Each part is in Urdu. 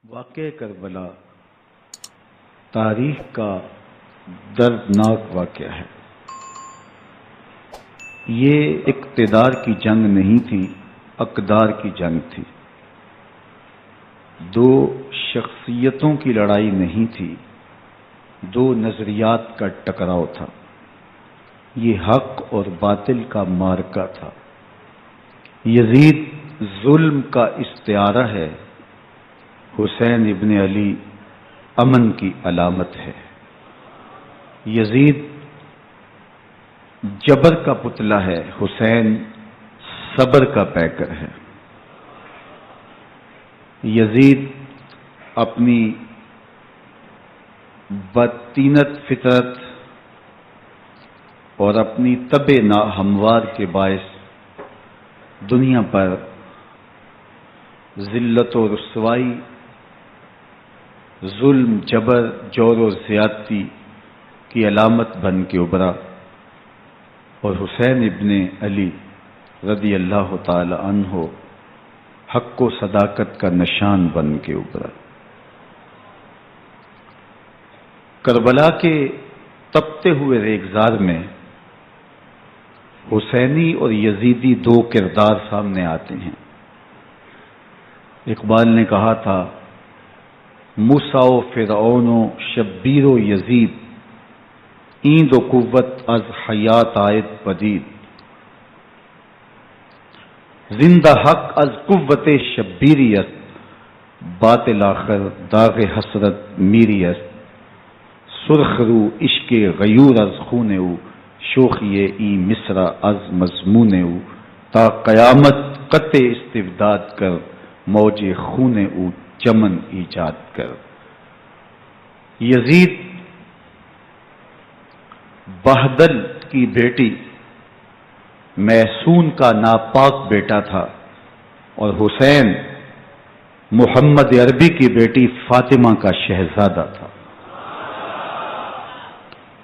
واقعہ کربلا تاریخ کا دردناک واقعہ ہے۔ یہ اقتدار کی جنگ نہیں تھی، اقدار کی جنگ تھی۔ دو شخصیتوں کی لڑائی نہیں تھی، دو نظریات کا ٹکراؤ تھا۔ یہ حق اور باطل کا معرکہ تھا۔ یزید ظلم کا استعارہ ہے، حسین ابن علی امن کی علامت ہے۔ یزید جبر کا پتلا ہے، حسین صبر کا پیکر ہے۔ یزید اپنی بدطینت فطرت اور اپنی طبع ناہموار کے باعث دنیا پر ذلت و رسوائی، ظلم، جبر، جور و زیادتی کی علامت بن کے ابھرا، اور حسین ابن علی رضی اللہ تعالی عنہ حق و صداقت کا نشان بن کے ابھرا۔ کربلا کے تپتے ہوئے ریگزار میں حسینی اور یزیدی دو کردار سامنے آتے ہیں۔ اقبال نے کہا تھا، موسیٰ و فرعون و شبیر و یزید، ایند و قوت از حیات آید پدید، زندہ حق از قوت شبیری است، باطل آخر داغ حسرت میری است، سرخ رو عشق غیور از خون او، شوخی این مصر از مضمون او، تا قیامت قطع استبداد کر، موج خون او چمن ایجاد کر۔ یزید بہدل کی بیٹی محسون کا ناپاک بیٹا تھا، اور حسین محمد عربی کی بیٹی فاطمہ کا شہزادہ تھا۔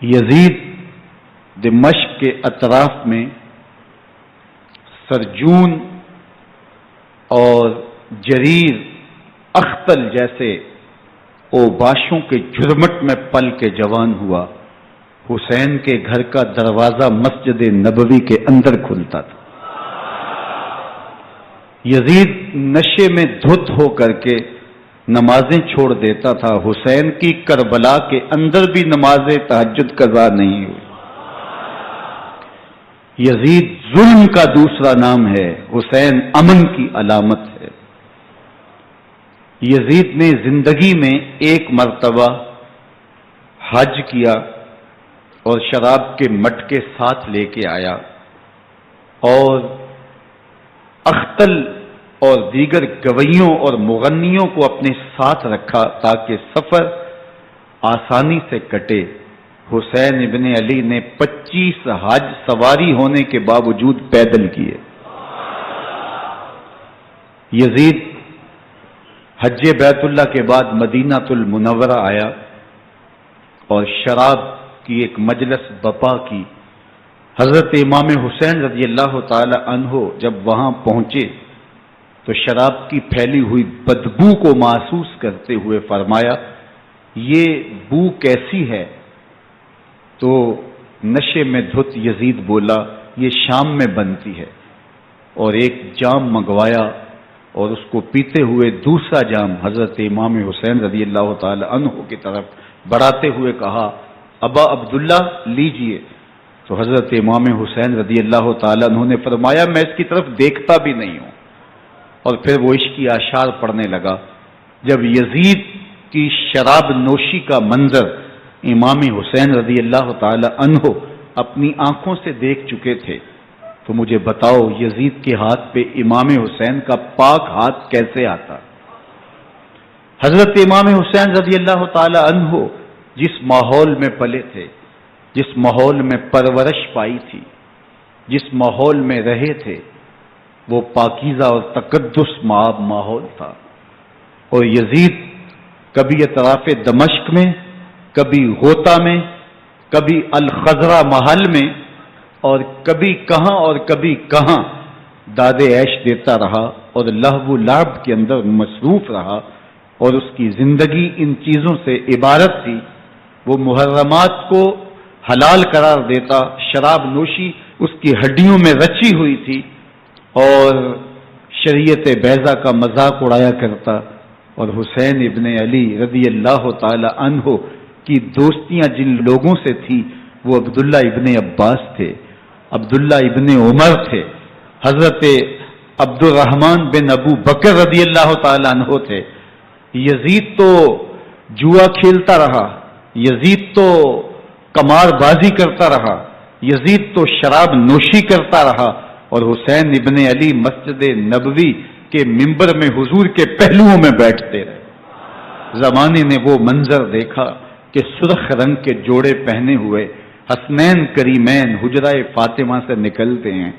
یزید دمشق کے اطراف میں سرجون اور جریر، اختل جیسے اوباشوں کے جھرمٹ میں پل کے جوان ہوا۔ حسین کے گھر کا دروازہ مسجد نبوی کے اندر کھلتا تھا۔ یزید نشے میں دھت ہو کر کے نمازیں چھوڑ دیتا تھا۔ حسین کی کربلا کے اندر بھی نماز تہجد قضا نہیں ہوئی۔ یزید ظلم کا دوسرا نام ہے، حسین امن کی علامت ہے۔ یزید نے زندگی میں ایک مرتبہ حج کیا اور شراب کے مٹکے ساتھ لے کے آیا، اور اختل اور دیگر گویوں اور مغنیوں کو اپنے ساتھ رکھا تاکہ سفر آسانی سے کٹے۔ حسین ابن علی نے 25 حج سواری ہونے کے باوجود پیدل کیے۔ یزید حج بیت اللہ کے بعد مدینہ المنورہ آیا اور شراب کی ایک مجلس بپا کی۔ حضرت امام حسین رضی اللہ تعالی عنہ جب وہاں پہنچے تو شراب کی پھیلی ہوئی بدبو کو محسوس کرتے ہوئے فرمایا، یہ بو کیسی ہے؟ تو نشے میں دھت یزید بولا، یہ شام میں بنتی ہے، اور ایک جام منگوایا اور اس کو پیتے ہوئے دوسرا جام حضرت امام حسین رضی اللہ تعالی عنہ کی طرف بڑھاتے ہوئے کہا، ابا عبداللہ لیجئے۔ تو حضرت امام حسین رضی اللہ تعالی عنہ نے فرمایا، میں اس کی طرف دیکھتا بھی نہیں ہوں، اور پھر وہ عشقی اشعار پڑھنے لگا۔ جب یزید کی شراب نوشی کا منظر امام حسین رضی اللہ تعالی عنہ اپنی آنکھوں سے دیکھ چکے تھے، تو مجھے بتاؤ یزید کے ہاتھ پہ امام حسین کا پاک ہاتھ کیسے آتا؟ حضرت امام حسین رضی اللہ تعالی عنہ جس ماحول میں پلے تھے، جس ماحول میں پرورش پائی تھی، جس ماحول میں رہے تھے، وہ پاکیزہ اور تقدس ماحول تھا۔ اور یزید کبھی اطراف دمشق میں، کبھی غوطہ میں، کبھی الخضرہ محل میں، اور کبھی کہاں اور کبھی کہاں داد عیش دیتا رہا اور لہو و لعب کے اندر مصروف رہا، اور اس کی زندگی ان چیزوں سے عبارت تھی. وہ محرمات کو حلال قرار دیتا، شراب نوشی اس کی ہڈیوں میں رچی ہوئی تھی، اور شریعت بیضا کا مذاق اڑایا کرتا. اور حسین ابن علی رضی اللہ تعالی عنہ کی دوستیاں جن لوگوں سے تھی وہ عبداللہ ابن عباس تھے، عبداللہ ابن عمر تھے، حضرت عبد الرحمن بن ابو بکر رضی اللہ تعالی عنہ تھے. یزید تو جوا کھیلتا رہا، یزید تو قمار بازی کرتا رہا، یزید تو شراب نوشی کرتا رہا، اور حسین ابن علی مسجد نبوی کے ممبر میں حضور کے پہلوؤں میں بیٹھتے رہے. زمانے نے وہ منظر دیکھا کہ سرخ رنگ کے جوڑے پہنے ہوئے حسنین کریمین حجرہ فاطمہ سے نکلتے ہیں،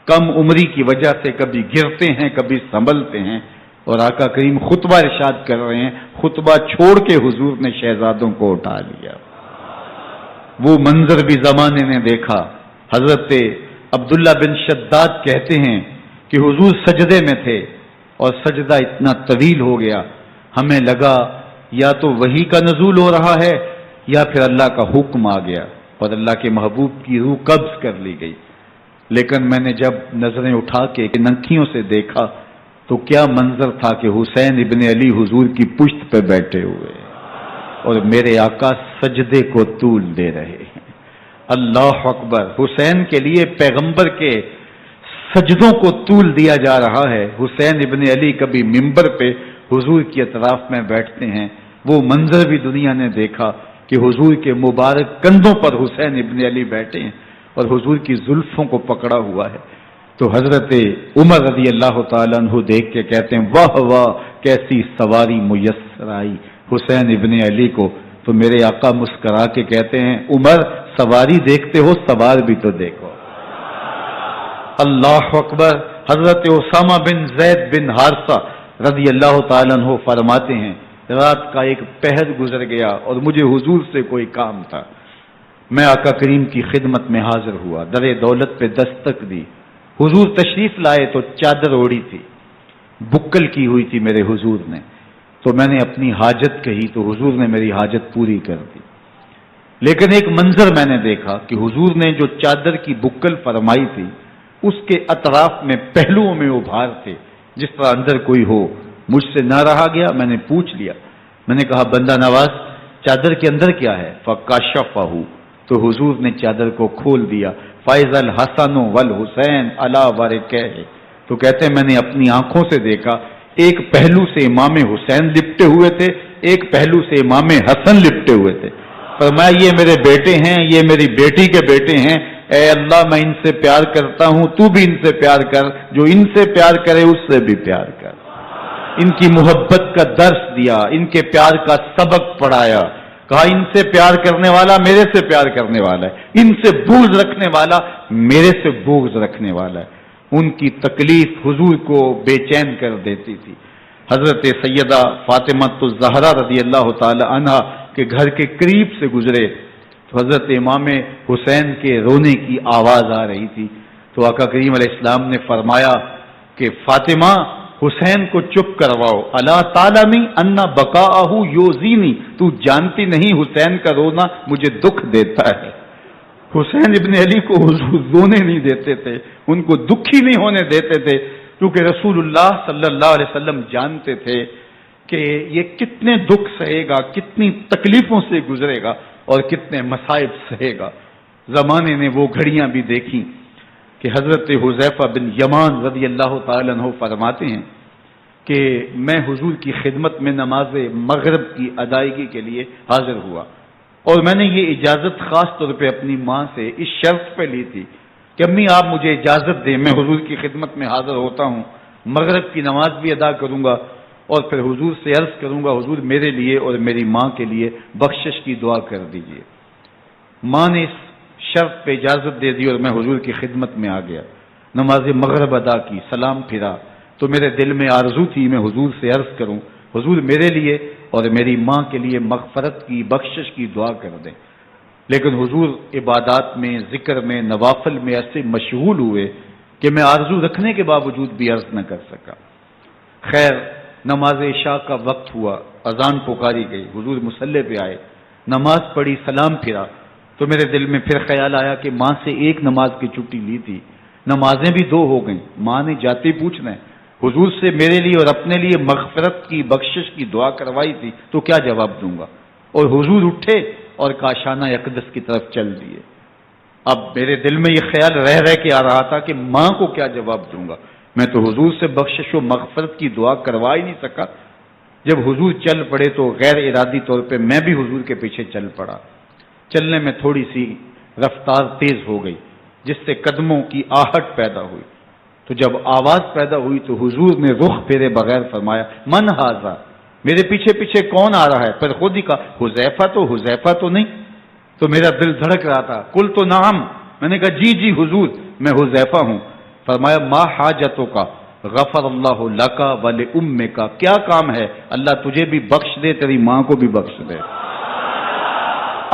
کم عمری کی وجہ سے کبھی گرتے ہیں کبھی سنبھلتے ہیں، اور آقا کریم خطبہ ارشاد کر رہے ہیں، خطبہ چھوڑ کے حضور نے شہزادوں کو اٹھا لیا. وہ منظر بھی زمانے نے دیکھا. حضرت عبداللہ بن شداد کہتے ہیں کہ حضور سجدے میں تھے اور سجدہ اتنا طویل ہو گیا، ہمیں لگا یا تو وحی کا نزول ہو رہا ہے یا پھر اللہ کا حکم آ گیا اور اللہ کے محبوب کی روح قبض کر لی گئی. لیکن میں نے جب نظریں اٹھا کے ننکیوں سے دیکھا تو کیا منظر تھا کہ حسین ابن علی حضور کی پشت پہ بیٹھے ہوئے اور میرے آقا سجدے کو طول دے رہے ہیں. اللہ اکبر. حسین کے لیے پیغمبر کے سجدوں کو طول دیا جا رہا ہے. حسین ابن علی کبھی ممبر پہ حضور کی اطراف میں بیٹھتے ہیں. وہ منظر بھی دنیا نے دیکھا کہ حضور کے مبارک کندھوں پر حسین ابن علی بیٹھے ہیں اور حضور کی زلفوں کو پکڑا ہوا ہے. تو حضرت عمر رضی اللہ تعالیٰ عنہ دیکھ کے کہتے ہیں واہ واہ کیسی سواری میسر آئی حسین ابن علی کو. تو میرے آقا مسکرا کے کہتے ہیں عمر سواری دیکھتے ہو سوار بھی تو دیکھو. اللہ اکبر. حضرت اسامہ بن زید بن حارثہ رضی اللہ تعالیٰ عنہ فرماتے ہیں رات کا ایک پہر گزر گیا اور مجھے حضور سے کوئی کام تھا. میں آقا کریم کی خدمت میں حاضر ہوا، در دولت پہ دستک دی. حضور تشریف لائے تو چادر اوڑی تھی، بکل کی ہوئی تھی میرے حضور نے. تو میں نے اپنی حاجت کہی تو حضور نے میری حاجت پوری کر دی. لیکن ایک منظر میں نے دیکھا کہ حضور نے جو چادر کی بکل فرمائی تھی اس کے اطراف میں پہلوؤں میں ابھار تھے جس طرح اندر کوئی ہو. مجھ سے نہ رہا گیا، میں نے پوچھ لیا. میں نے کہا بندہ نواز چادر کے اندر کیا ہے؟ فکاشفہ. تو حضور نے چادر کو کھول دیا. فائز الحسن والحسین علی ورکہ. تو کہتے ہیں میں نے اپنی آنکھوں سے دیکھا ایک پہلو سے امام حسین لپٹے ہوئے تھے، ایک پہلو سے امام حسن لپٹے ہوئے تھے. فرمایا یہ میرے بیٹے ہیں، یہ میری بیٹی کے بیٹے ہیں. اے اللہ میں ان سے پیار کرتا ہوں، تو بھی ان سے پیار کر، جو ان سے پیار کرے اس سے بھی پیار کر. ان کی محبت کا درس دیا، ان کے پیار کا سبق پڑھایا. کہا ان سے پیار کرنے والا میرے سے پیار کرنے والا ہے، ان سے بغض رکھنے والا میرے سے بغض رکھنے والا ہے. ان کی تکلیف حضور کو بے چین کر دیتی تھی. حضرت سیدہ فاطمہ الزہرا رضی اللہ تعالی عنہا کے گھر کے قریب سے گزرے تو حضرت امام حسین کے رونے کی آواز آ رہی تھی. تو آقا کریم علیہ السلام نے فرمایا کہ فاطمہ حسین کو چپ کرواؤ. الا تعلمی ان بقاءہ یؤذینی. تو جانتی نہیں حسین کا رونا مجھے دکھ دیتا ہے. حسین ابن علی کو حضور رونے نہیں دیتے تھے، ان کو دکھی نہیں ہونے دیتے تھے، کیونکہ رسول اللہ صلی اللہ علیہ وسلم جانتے تھے کہ یہ کتنے دکھ سہے گا، کتنی تکلیفوں سے گزرے گا اور کتنے مصائب سہے گا. زمانے نے وہ گھڑیاں بھی دیکھی کہ حضرت حذیفہ بن یمان رضی اللہ تعالیٰ عنہ فرماتے ہیں کہ میں حضور کی خدمت میں نماز مغرب کی ادائیگی کے لیے حاضر ہوا، اور میں نے یہ اجازت خاص طور پہ اپنی ماں سے اس شرط پہ لی تھی کہ امی آپ مجھے اجازت دیں، میں حضور کی خدمت میں حاضر ہوتا ہوں، مغرب کی نماز بھی ادا کروں گا اور پھر حضور سے عرض کروں گا حضور میرے لیے اور میری ماں کے لیے بخشش کی دعا کر دیجئے. ماں نے اس شرط پہ اجازت دے دی اور میں حضور کی خدمت میں آ گیا. نماز مغرب ادا کی، سلام پھرا تو میرے دل میں آرزو تھی میں حضور سے عرض کروں حضور میرے لیے اور میری ماں کے لیے مغفرت کی بخشش کی دعا کر دیں. لیکن حضور عبادات میں، ذکر میں، نوافل میں ایسے مشغول ہوئے کہ میں آرزو رکھنے کے باوجود بھی عرض نہ کر سکا. خیر نماز عشاء کا وقت ہوا، اذان پکاری گئی، حضور مصلی پہ آئے، نماز پڑھی، سلام پھرا، تو میرے دل میں پھر خیال آیا کہ ماں سے ایک نماز کی چھٹی لی تھی، نمازیں بھی 2 ہو گئیں، ماں نے جاتے پوچھنا ہے حضور سے میرے لیے اور اپنے لیے مغفرت کی، بخشش کی دعا کروائی تھی، تو کیا جواب دوں گا؟ اور حضور اٹھے اور کاشانہ اقدس کی طرف چل دیے۔ اب میرے دل میں یہ خیال رہ کے آ رہا تھا کہ ماں کو کیا جواب دوں گا، میں تو حضور سے بخشش و مغفرت کی دعا کروا ہی نہیں سکا۔ جب حضور چل پڑے تو غیر ارادی طور پہ میں بھی حضور کے پیچھے چل پڑا۔ چلنے میں تھوڑی سی رفتار تیز ہو گئی، جس سے قدموں کی آہٹ پیدا ہوئی، تو جب آواز پیدا ہوئی تو حضور نے رخ پھیرے بغیر فرمایا من ھذا، میرے پیچھے پیچھے کون آ رہا ہے؟ پھر خود ہی کہا حذیفہ تو نہیں؟ تو میرا دل دھڑک رہا تھا، قل تو نعم، میں نے کہا جی حضور میں حذیفہ ہوں۔ فرمایا ما حاجتوں کا غفر اللہ لکا ولأمک، کیا کام ہے؟ اللہ تجھے بھی بخش دے، تیری ماں کو بھی بخش دے۔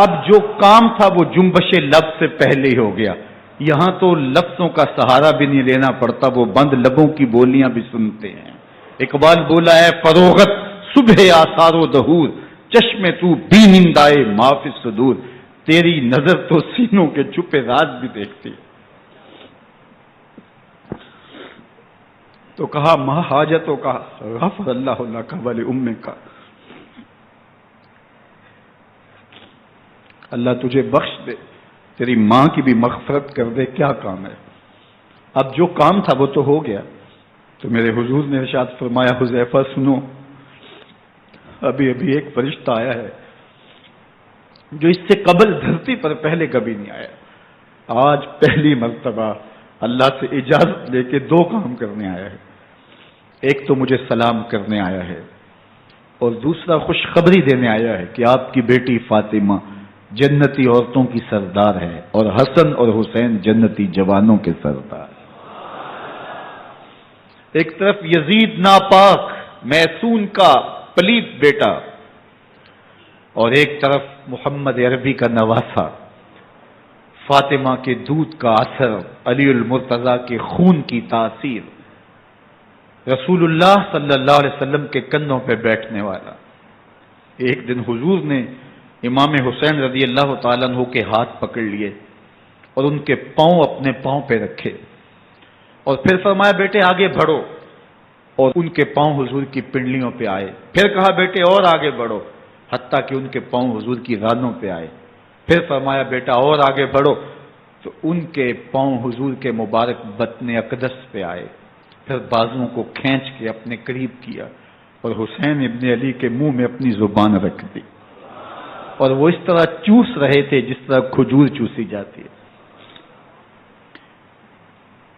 اب جو کام تھا وہ جنبش لب سے پہلے ہی ہو گیا، یہاں تو لفظوں کا سہارا بھی نہیں لینا پڑتا، وہ بند لبوں کی بولیاں بھی سنتے ہیں۔ اقبال بولا ہے فروغت صبح آثار و دہور، چشم تو بینندائے ما فی الصدور، تیری نظر تو سینوں کے چھپے راز بھی دیکھتی۔ تو کہا ما حاجتوں کا غفر اللہ لک ولأمک، اللہ تجھے بخش دے، تیری ماں کی بھی مغفرت کر دے، کیا کام ہے؟ اب جو کام تھا وہ تو ہو گیا۔ تو میرے حضور نے ارشاد فرمایا حذیفہ سنو، ابھی ایک فرشتہ آیا ہے جو اس سے قبل دھرتی پر پہلے کبھی نہیں آیا، آج پہلی مرتبہ اللہ سے اجازت لے کے 2 کام کرنے آیا ہے، ایک تو مجھے سلام کرنے آیا ہے اور دوسرا خوشخبری دینے آیا ہے کہ آپ کی بیٹی فاطمہ جنتی عورتوں کی سردار ہے اور حسن اور حسین جنتی جوانوں کے سردار۔ ایک طرف یزید ناپاک میسون کا پلیت بیٹا اور ایک طرف محمد عربی کا نواسا، فاطمہ کے دودھ کا اثر، علی المرتضیٰ کے خون کی تاثیر، رسول اللہ صلی اللہ علیہ وسلم کے کندھوں پہ بیٹھنے والا۔ ایک دن حضور نے امام حسین رضی اللہ تعالیٰ عنہ کے ہاتھ پکڑ لیے اور ان کے پاؤں اپنے پاؤں پہ رکھے اور پھر فرمایا بیٹے آگے بڑھو، اور ان کے پاؤں حضور کی پنڈلیوں پہ آئے، پھر کہا بیٹے اور آگے بڑھو، حتیٰ کہ ان کے پاؤں حضور کی رانوں پہ آئے، پھر فرمایا بیٹا اور آگے بڑھو، تو ان کے پاؤں حضور کے مبارک بطن اقدس پہ آئے، پھر بازوؤں کو کھینچ کے اپنے قریب کیا اور حسین ابن علی کے منہ میں اپنی زبان رکھ دی، اور وہ اس طرح چوس رہے تھے جس طرح کھجور چوسی جاتی ہے۔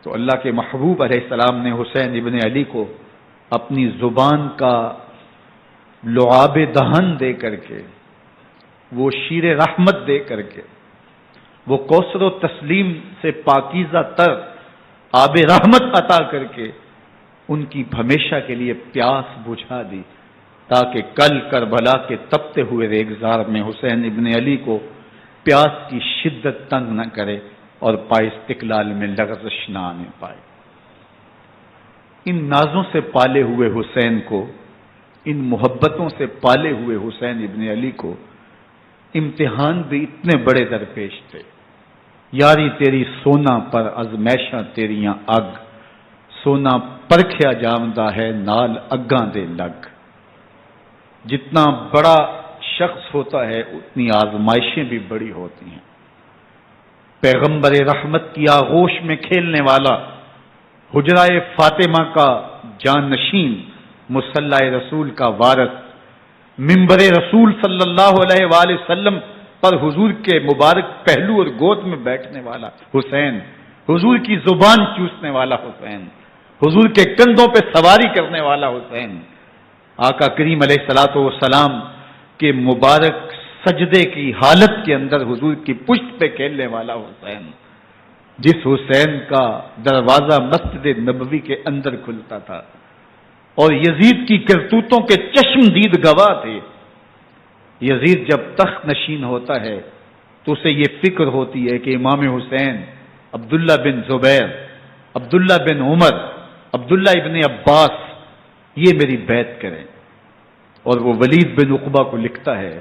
تو اللہ کے محبوب علیہ السلام نے حسین ابن علی کو اپنی زبان کا لعاب دہن دے کر کے، وہ شیر رحمت دے کر کے، وہ کوثر و تسلیم سے پاکیزہ تر آب رحمت عطا کر کے ان کی ہمیشہ کے لیے پیاس بجھا دی، تاکہ کل کربلا کے تپتے ہوئے ریگزار میں حسین ابن علی کو پیاس کی شدت تنگ نہ کرے اور پائے استقلال میں لغزش نہ آنے پائے۔ ان نازوں سے پالے ہوئے حسین کو، ان محبتوں سے پالے ہوئے حسین ابن علی کو امتحان بھی اتنے بڑے درپیش تھے۔ یاری تیری سونا پر ازمیشاں تیریاں اگ، سونا پرکھیا جاندہ ہے نال اگاں دے لگ۔ جتنا بڑا شخص ہوتا ہے اتنی آزمائشیں بھی بڑی ہوتی ہیں۔ پیغمبر رحمت کی آغوش میں کھیلنے والا، حجرہ فاطمہ کا جانشین، مصلی رسول کا وارث، منبر رسول صلی اللہ علیہ وآلہ وسلم پر حضور کے مبارک پہلو اور گود میں بیٹھنے والا حسین، حضور کی زبان چوسنے والا حسین، حضور کے کندھوں پہ سواری کرنے والا حسین، آقا کریم علیہ الصلوۃ والسلام کے مبارک سجدے کی حالت کے اندر حضور کی پشت پہ کھیلنے والا حسین، جس حسین کا دروازہ مسجد نبوی کے اندر کھلتا تھا اور یزید کی کرتوتوں کے چشم دید گواہ تھے۔ یزید جب تخت نشین ہوتا ہے تو اسے یہ فکر ہوتی ہے کہ امام حسین، عبداللہ بن زبیر، عبداللہ بن عمر، عبداللہ ابن عباس یہ میری بیعت کریں. اور وہ ولید بن عقبہ کو لکھتا ہے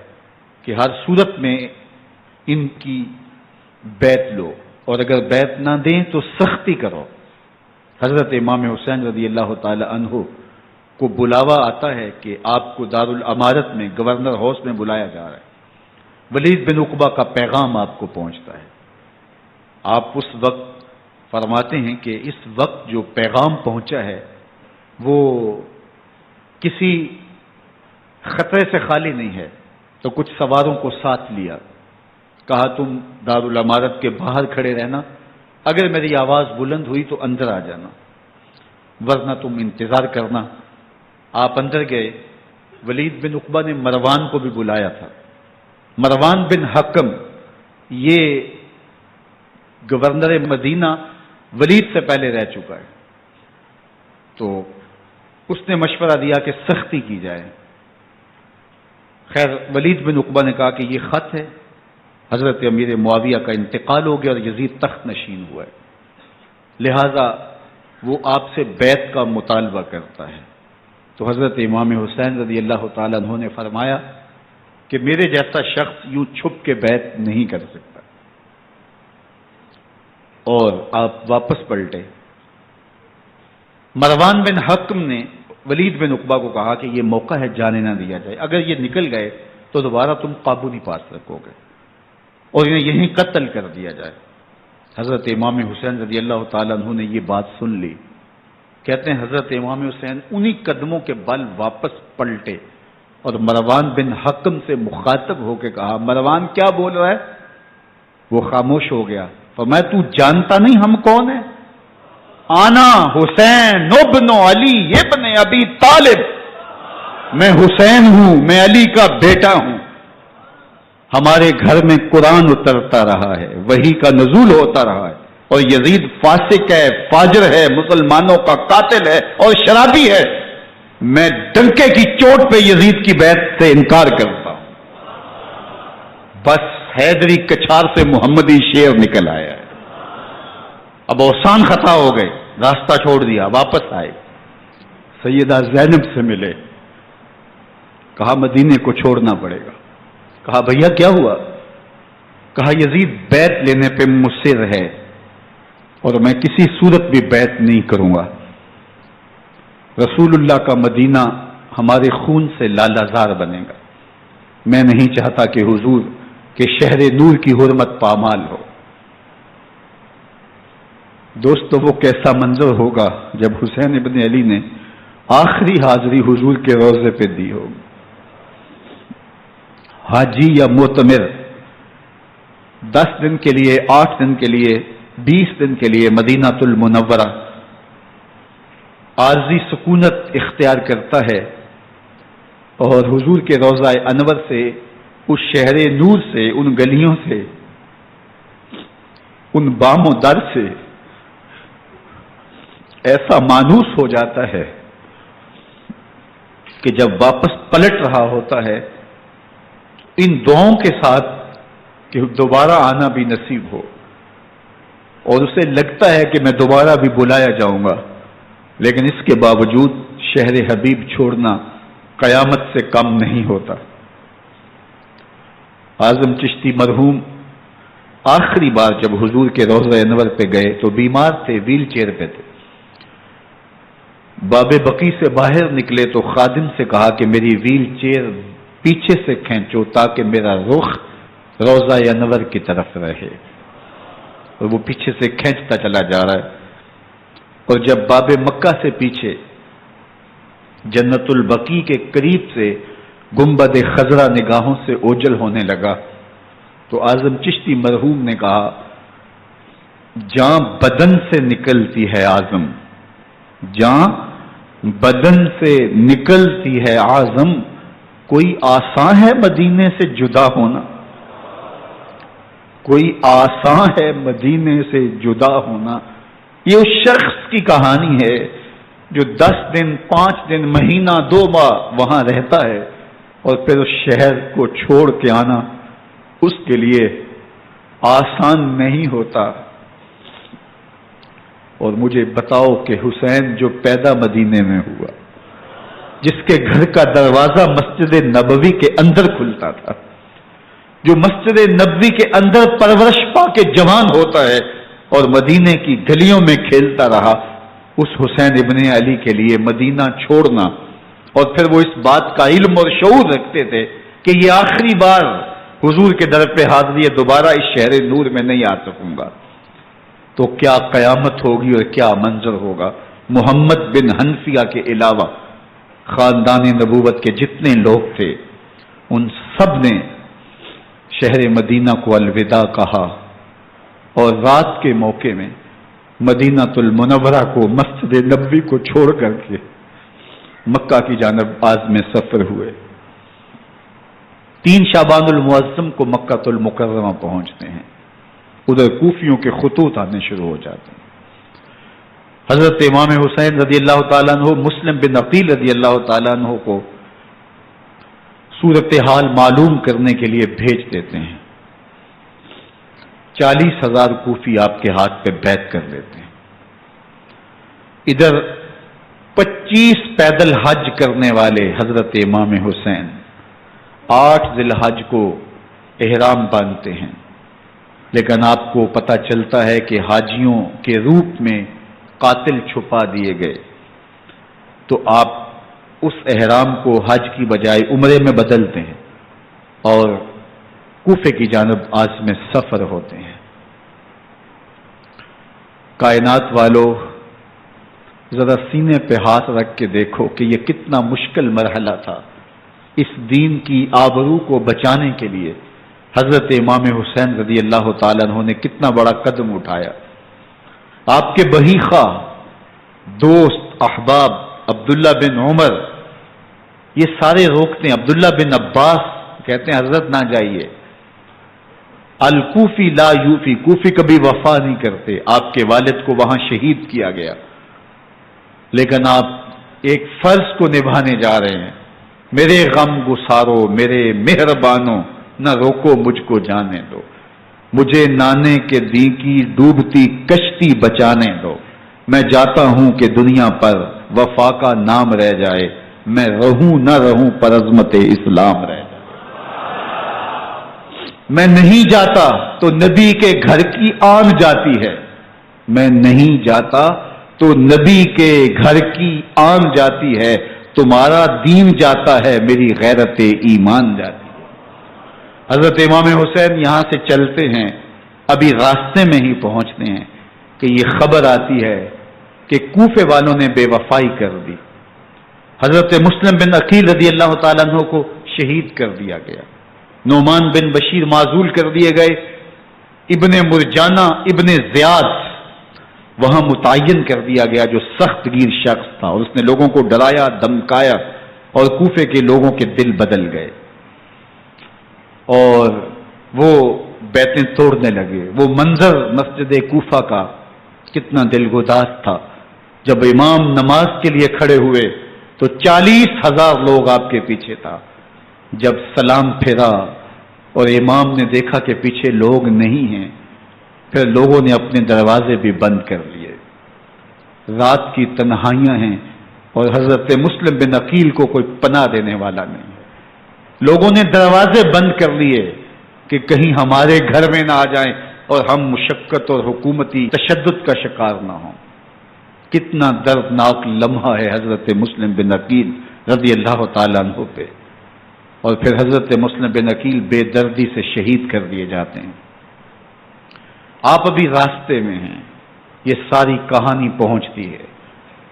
کہ ہر صورت میں ان کی بیعت لو، اور اگر بیعت نہ دیں تو سختی کرو. حضرت امام حسین رضی اللہ تعالی عنہ کو بلاوا آتا ہے کہ آپ کو دارالامارت میں گورنر ہاؤس میں بلایا جا رہا ہے. ولید بن عقبہ کا پیغام آپ کو پہنچتا ہے. آپ اس وقت فرماتے ہیں کہ اس وقت جو پیغام پہنچا ہے وہ کسی خطرے سے خالی نہیں ہے. تو کچھ سواروں کو ساتھ لیا، کہا تم دارالامارت کے باہر کھڑے رہنا، اگر میری آواز بلند ہوئی تو اندر آ جانا، ورنہ تم انتظار کرنا. آپ اندر گئے. ولید بن عقبہ نے مروان کو بھی بلایا تھا. مروان بن حکم یہ گورنر مدینہ ولید سے پہلے رہ چکا ہے، تو اس نے مشورہ دیا کہ سختی کی جائے. خیر ولید بن عقبہ نے کہا کہ یہ خط ہے، حضرت امیر معاویہ کا انتقال ہو گیا اور یزید تخت نشین ہوا ہے، لہذا وہ آپ سے بیعت کا مطالبہ کرتا ہے. تو حضرت امام حسین رضی اللہ تعالیٰ عنہ نے فرمایا کہ میرے جیسا شخص یوں چھپ کے بیعت نہیں کر سکتا. اور آپ واپس پلٹے. مروان بن حکم نے ولید بن عقبہ کو کہا کہ یہ موقع ہے جانے نہ دیا جائے، اگر یہ نکل گئے تو دوبارہ تم قابو نہیں پا سکو گے، اور انہیں یہیں قتل کر دیا جائے. حضرت امام حسین رضی اللہ تعالیٰ عنہ نے یہ بات سن لی. کہتے ہیں حضرت امام حسین انہی قدموں کے بل واپس پلٹے اور مروان بن حکم سے مخاطب ہو کے کہا، مروان کیا بول رہا ہے؟ وہ خاموش ہو گیا. فرمایا تو جانتا نہیں ہم کون ہیں؟ آنا حسین ابن علی ابن ابی طالب، میں حسین ہوں، میں علی کا بیٹا ہوں. ہمارے گھر میں قرآن اترتا رہا ہے، وحی کا نزول ہوتا رہا ہے، اور یزید فاسق ہے، فاجر ہے، مسلمانوں کا قاتل ہے اور شرابی ہے. میں ڈنکے کی چوٹ پہ یزید کی بیعت سے انکار کرتا ہوں. بس حیدری کچھار سے محمدی شیر نکل آیا ہے. اب اوسان خطا ہو گئے، راستہ چھوڑ دیا، واپس آئے. سیدہ زینب سے ملے. کہا مدینے کو چھوڑنا پڑے گا. کہا بھیا کیا ہوا؟ کہا یزید بیعت لینے پہ مصر ہے اور میں کسی صورت بھی بیعت نہیں کروں گا. رسول اللہ کا مدینہ ہمارے خون سے لالازار بنے گا. میں نہیں چاہتا کہ حضور کے شہر نور کی حرمت پامال ہو. دوستو وہ کیسا منظر ہوگا جب حسین ابن علی نے آخری حاضری حضور کے روضے پہ دی ہوگی. حاجی یا معتمر 10 دن کے لیے، 8 دن کے لیے، 20 دن کے لیے مدینہ المنورہ عارضی سکونت اختیار کرتا ہے، اور حضور کے روضہ انور سے، اس شہر نور سے، ان گلیوں سے، ان بام و در سے ایسا مانوس ہو جاتا ہے کہ جب واپس پلٹ رہا ہوتا ہے ان دعاؤں کے ساتھ کہ دوبارہ آنا بھی نصیب ہو، اور اسے لگتا ہے کہ میں دوبارہ بھی بلایا جاؤں گا، لیکن اس کے باوجود شہر حبیب چھوڑنا قیامت سے کم نہیں ہوتا. اعظم چشتی مرحوم آخری بار جب حضور کے روضہ انور پہ گئے تو بیمار تھے، ویل چیئر پہ تھے. باب بقی سے باہر نکلے تو خادم سے کہا کہ میری ویل چیئر پیچھے سے کھینچو تاکہ میرا رخ روضہ انور کی طرف رہے. اور وہ پیچھے سے کھینچتا چلا جا رہا ہے. اور جب باب مکہ سے پیچھے جنت البقیع کے قریب سے گنبد خضرا نگاہوں سے اوجل ہونے لگا تو اعظم چشتی مرحوم نے کہا، جاں بدن سے نکلتی ہے اعظم، جاں بدن سے نکلتی ہے اعظم، کوئی آسان ہے مدینے سے جدا ہونا، کوئی آسان ہے مدینے سے جدا ہونا. یہ اس شخص کی کہانی ہے جو 10 دن، 5 دن، مہینہ، 2 ماہ وہاں رہتا ہے اور پھر اس شہر کو چھوڑ کے آنا اس کے لیے آسان نہیں ہوتا. اور مجھے بتاؤ کہ حسین جو پیدا مدینے میں ہوا، جس کے گھر کا دروازہ مسجد نبوی کے اندر کھلتا تھا، جو مسجد نبوی کے اندر پرورش پا کے جوان ہوتا ہے اور مدینے کی گلیوں میں کھیلتا رہا، اس حسین ابن علی کے لیے مدینہ چھوڑنا، اور پھر وہ اس بات کا علم اور شعور رکھتے تھے کہ یہ آخری بار حضور کے در پہ حاضری ہے، دوبارہ اس شہر نور میں نہیں آ سکوں گا، تو کیا قیامت ہوگی اور کیا منظر ہوگا۔ محمد بن حنفیہ کے علاوہ خاندان نبوت کے جتنے لوگ تھے ان سب نے شہر مدینہ کو الوداع کہا، اور رات کے موقع میں مدینہ المنورہ کو، مسجد نبوی کو چھوڑ کر کے مکہ کی جانب عازم سفر ہوئے۔ 3 شعبان المعظم کو مکہ المکرمہ پہنچتے ہیں، ادھر کوفیوں کے خطوط آنے شروع ہو جاتے ہیں۔ حضرت امام حسین رضی اللہ تعالیٰ عنہ مسلم بن عقیل رضی اللہ تعالیٰ عنہ کو صورتحال معلوم کرنے کے لیے بھیج دیتے ہیں۔ 40,000 کوفی آپ کے ہاتھ پہ بیعت کر لیتے ہیں۔ ادھر 25 پیدل حج کرنے والے حضرت امام حسین 8 ذی الحج کو احرام باندھتے ہیں، لیکن آپ کو پتہ چلتا ہے کہ حاجیوں کے روپ میں قاتل چھپا دیے گئے، تو آپ اس احرام کو حج کی بجائے عمرے میں بدلتے ہیں اور کوفے کی جانب عازم سفر ہوتے ہیں۔ کائنات والو، ذرا سینے پہ ہاتھ رکھ کے دیکھو کہ یہ کتنا مشکل مرحلہ تھا۔ اس دین کی آبرو کو بچانے کے لیے حضرت امام حسین رضی اللہ تعالیٰ عنہ نے کتنا بڑا قدم اٹھایا۔ آپ کے بہیخہ، دوست، احباب عبداللہ بن عمر یہ سارے روکتے ہیں۔ عبداللہ بن عباس کہتے ہیں حضرت نہ جائیے، الکوفی لا یوفی، کوفی کبھی وفا نہیں کرتے، آپ کے والد کو وہاں شہید کیا گیا، لیکن آپ ایک فرض کو نبھانے جا رہے ہیں۔ میرے غم گسارو، میرے مہربانوں، نہ روکو مجھ کو جانے دو، مجھے نانے کے دی کی ڈوبتی کشتی بچانے دو، میں جاتا ہوں کہ دنیا پر وفا کا نام رہ جائے، میں رہوں نہ رہوں پر عظمت اسلام رہ جائے۔ میں نہیں جاتا تو نبی کے گھر کی آن جاتی ہے، میں نہیں جاتا تو نبی کے گھر کی آن جاتی ہے، تمہارا دین جاتا ہے، میری غیرت ایمان جاتی ہے۔ حضرت امام حسین یہاں سے چلتے ہیں، ابھی راستے میں ہی پہنچتے ہیں کہ یہ خبر آتی ہے کہ کوفے والوں نے بے وفائی کر دی، حضرت مسلم بن عقیل رضی اللہ تعالیٰ عنہ کو شہید کر دیا گیا، نعمان بن بشیر معزول کر دیے گئے، ابن مرجانہ ابن زیاد وہاں متعین کر دیا گیا جو سخت گیر شخص تھا، اور اس نے لوگوں کو ڈرایا، دمکایا، اور کوفے کے لوگوں کے دل بدل گئے اور وہ بیتیں توڑنے لگے۔ وہ منظر مسجد کوفہ کا کتنا دلگداز تھا، جب امام نماز کے لیے کھڑے ہوئے تو 40,000 لوگ آپ کے پیچھے تھا۔ جب سلام پھیرا اور امام نے دیکھا کہ پیچھے لوگ نہیں ہیں، پھر لوگوں نے اپنے دروازے بھی بند کر لیے۔ رات کی تنہائیاں ہیں اور حضرت مسلم بن عقیل کو کوئی پناہ دینے والا نہیں ہے، لوگوں نے دروازے بند کر لیے کہ کہیں ہمارے گھر میں نہ آ جائیں اور ہم مشقت اور حکومتی تشدد کا شکار نہ ہوں۔ کتنا دردناک لمحہ ہے حضرت مسلم بن عقیل رضی اللہ تعالیٰ عنہ پہ، اور پھر حضرت مسلم بن عقیل بے دردی سے شہید کر دیے جاتے ہیں۔ آپ ابھی راستے میں ہیں، یہ ساری کہانی پہنچتی ہے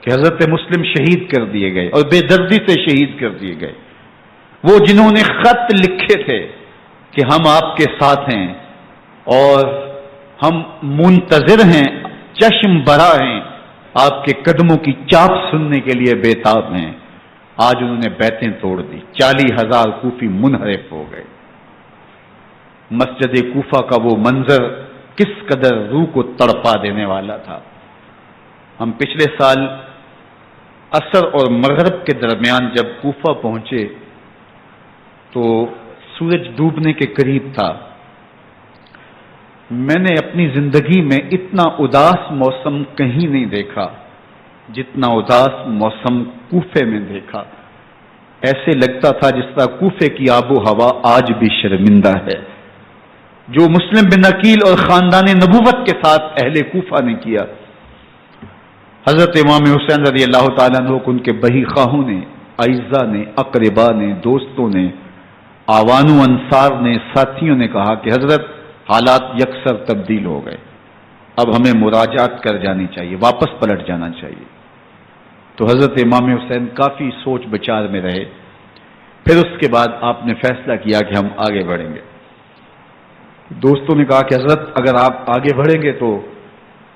کہ حضرت مسلم شہید کر دیے گئے اور بے دردی سے شہید کر دیے گئے۔ وہ جنہوں نے خط لکھے تھے کہ ہم آپ کے ساتھ ہیں اور ہم منتظر ہیں، چشم بھرا ہیں، آپ کے قدموں کی چاپ سننے کے لیے بےتاب ہیں، آج انہوں نے بیتیں توڑ دی، 40,000 کوفی منحرف ہو گئے۔ مسجد کوفہ کا وہ منظر کس قدر روح کو تڑپا دینے والا تھا۔ ہم پچھلے سال عصر اور مغرب کے درمیان جب کوفہ پہنچے تو سورج ڈوبنے کے قریب تھا۔ میں نے اپنی زندگی میں اتنا اداس موسم کہیں نہیں دیکھا جتنا اداس موسم کوفے میں دیکھا۔ ایسے لگتا تھا جس طرح کوفے کی آب و ہوا آج بھی شرمندہ ہے۔ جو مسلم بن عقیل اور خاندان نبوت کے ساتھ اہل کوفہ نے کیا، حضرت امام حسین رضی اللہ تعالیٰ عنہ کو ان کے بہی خواہوں نے، اعزاء نے، اقربا نے، دوستوں نے، آوان و انصار نے، ساتھیوں نے کہا کہ حضرت حالات یکسر تبدیل ہو گئے، اب ہمیں مراجعات کر جانی چاہیے، واپس پلٹ جانا چاہیے۔ تو حضرت امام حسین کافی سوچ بچار میں رہے، پھر اس کے بعد آپ نے فیصلہ کیا کہ ہم آگے بڑھیں گے۔ دوستوں نے کہا کہ حضرت اگر آپ آگے بڑھیں گے تو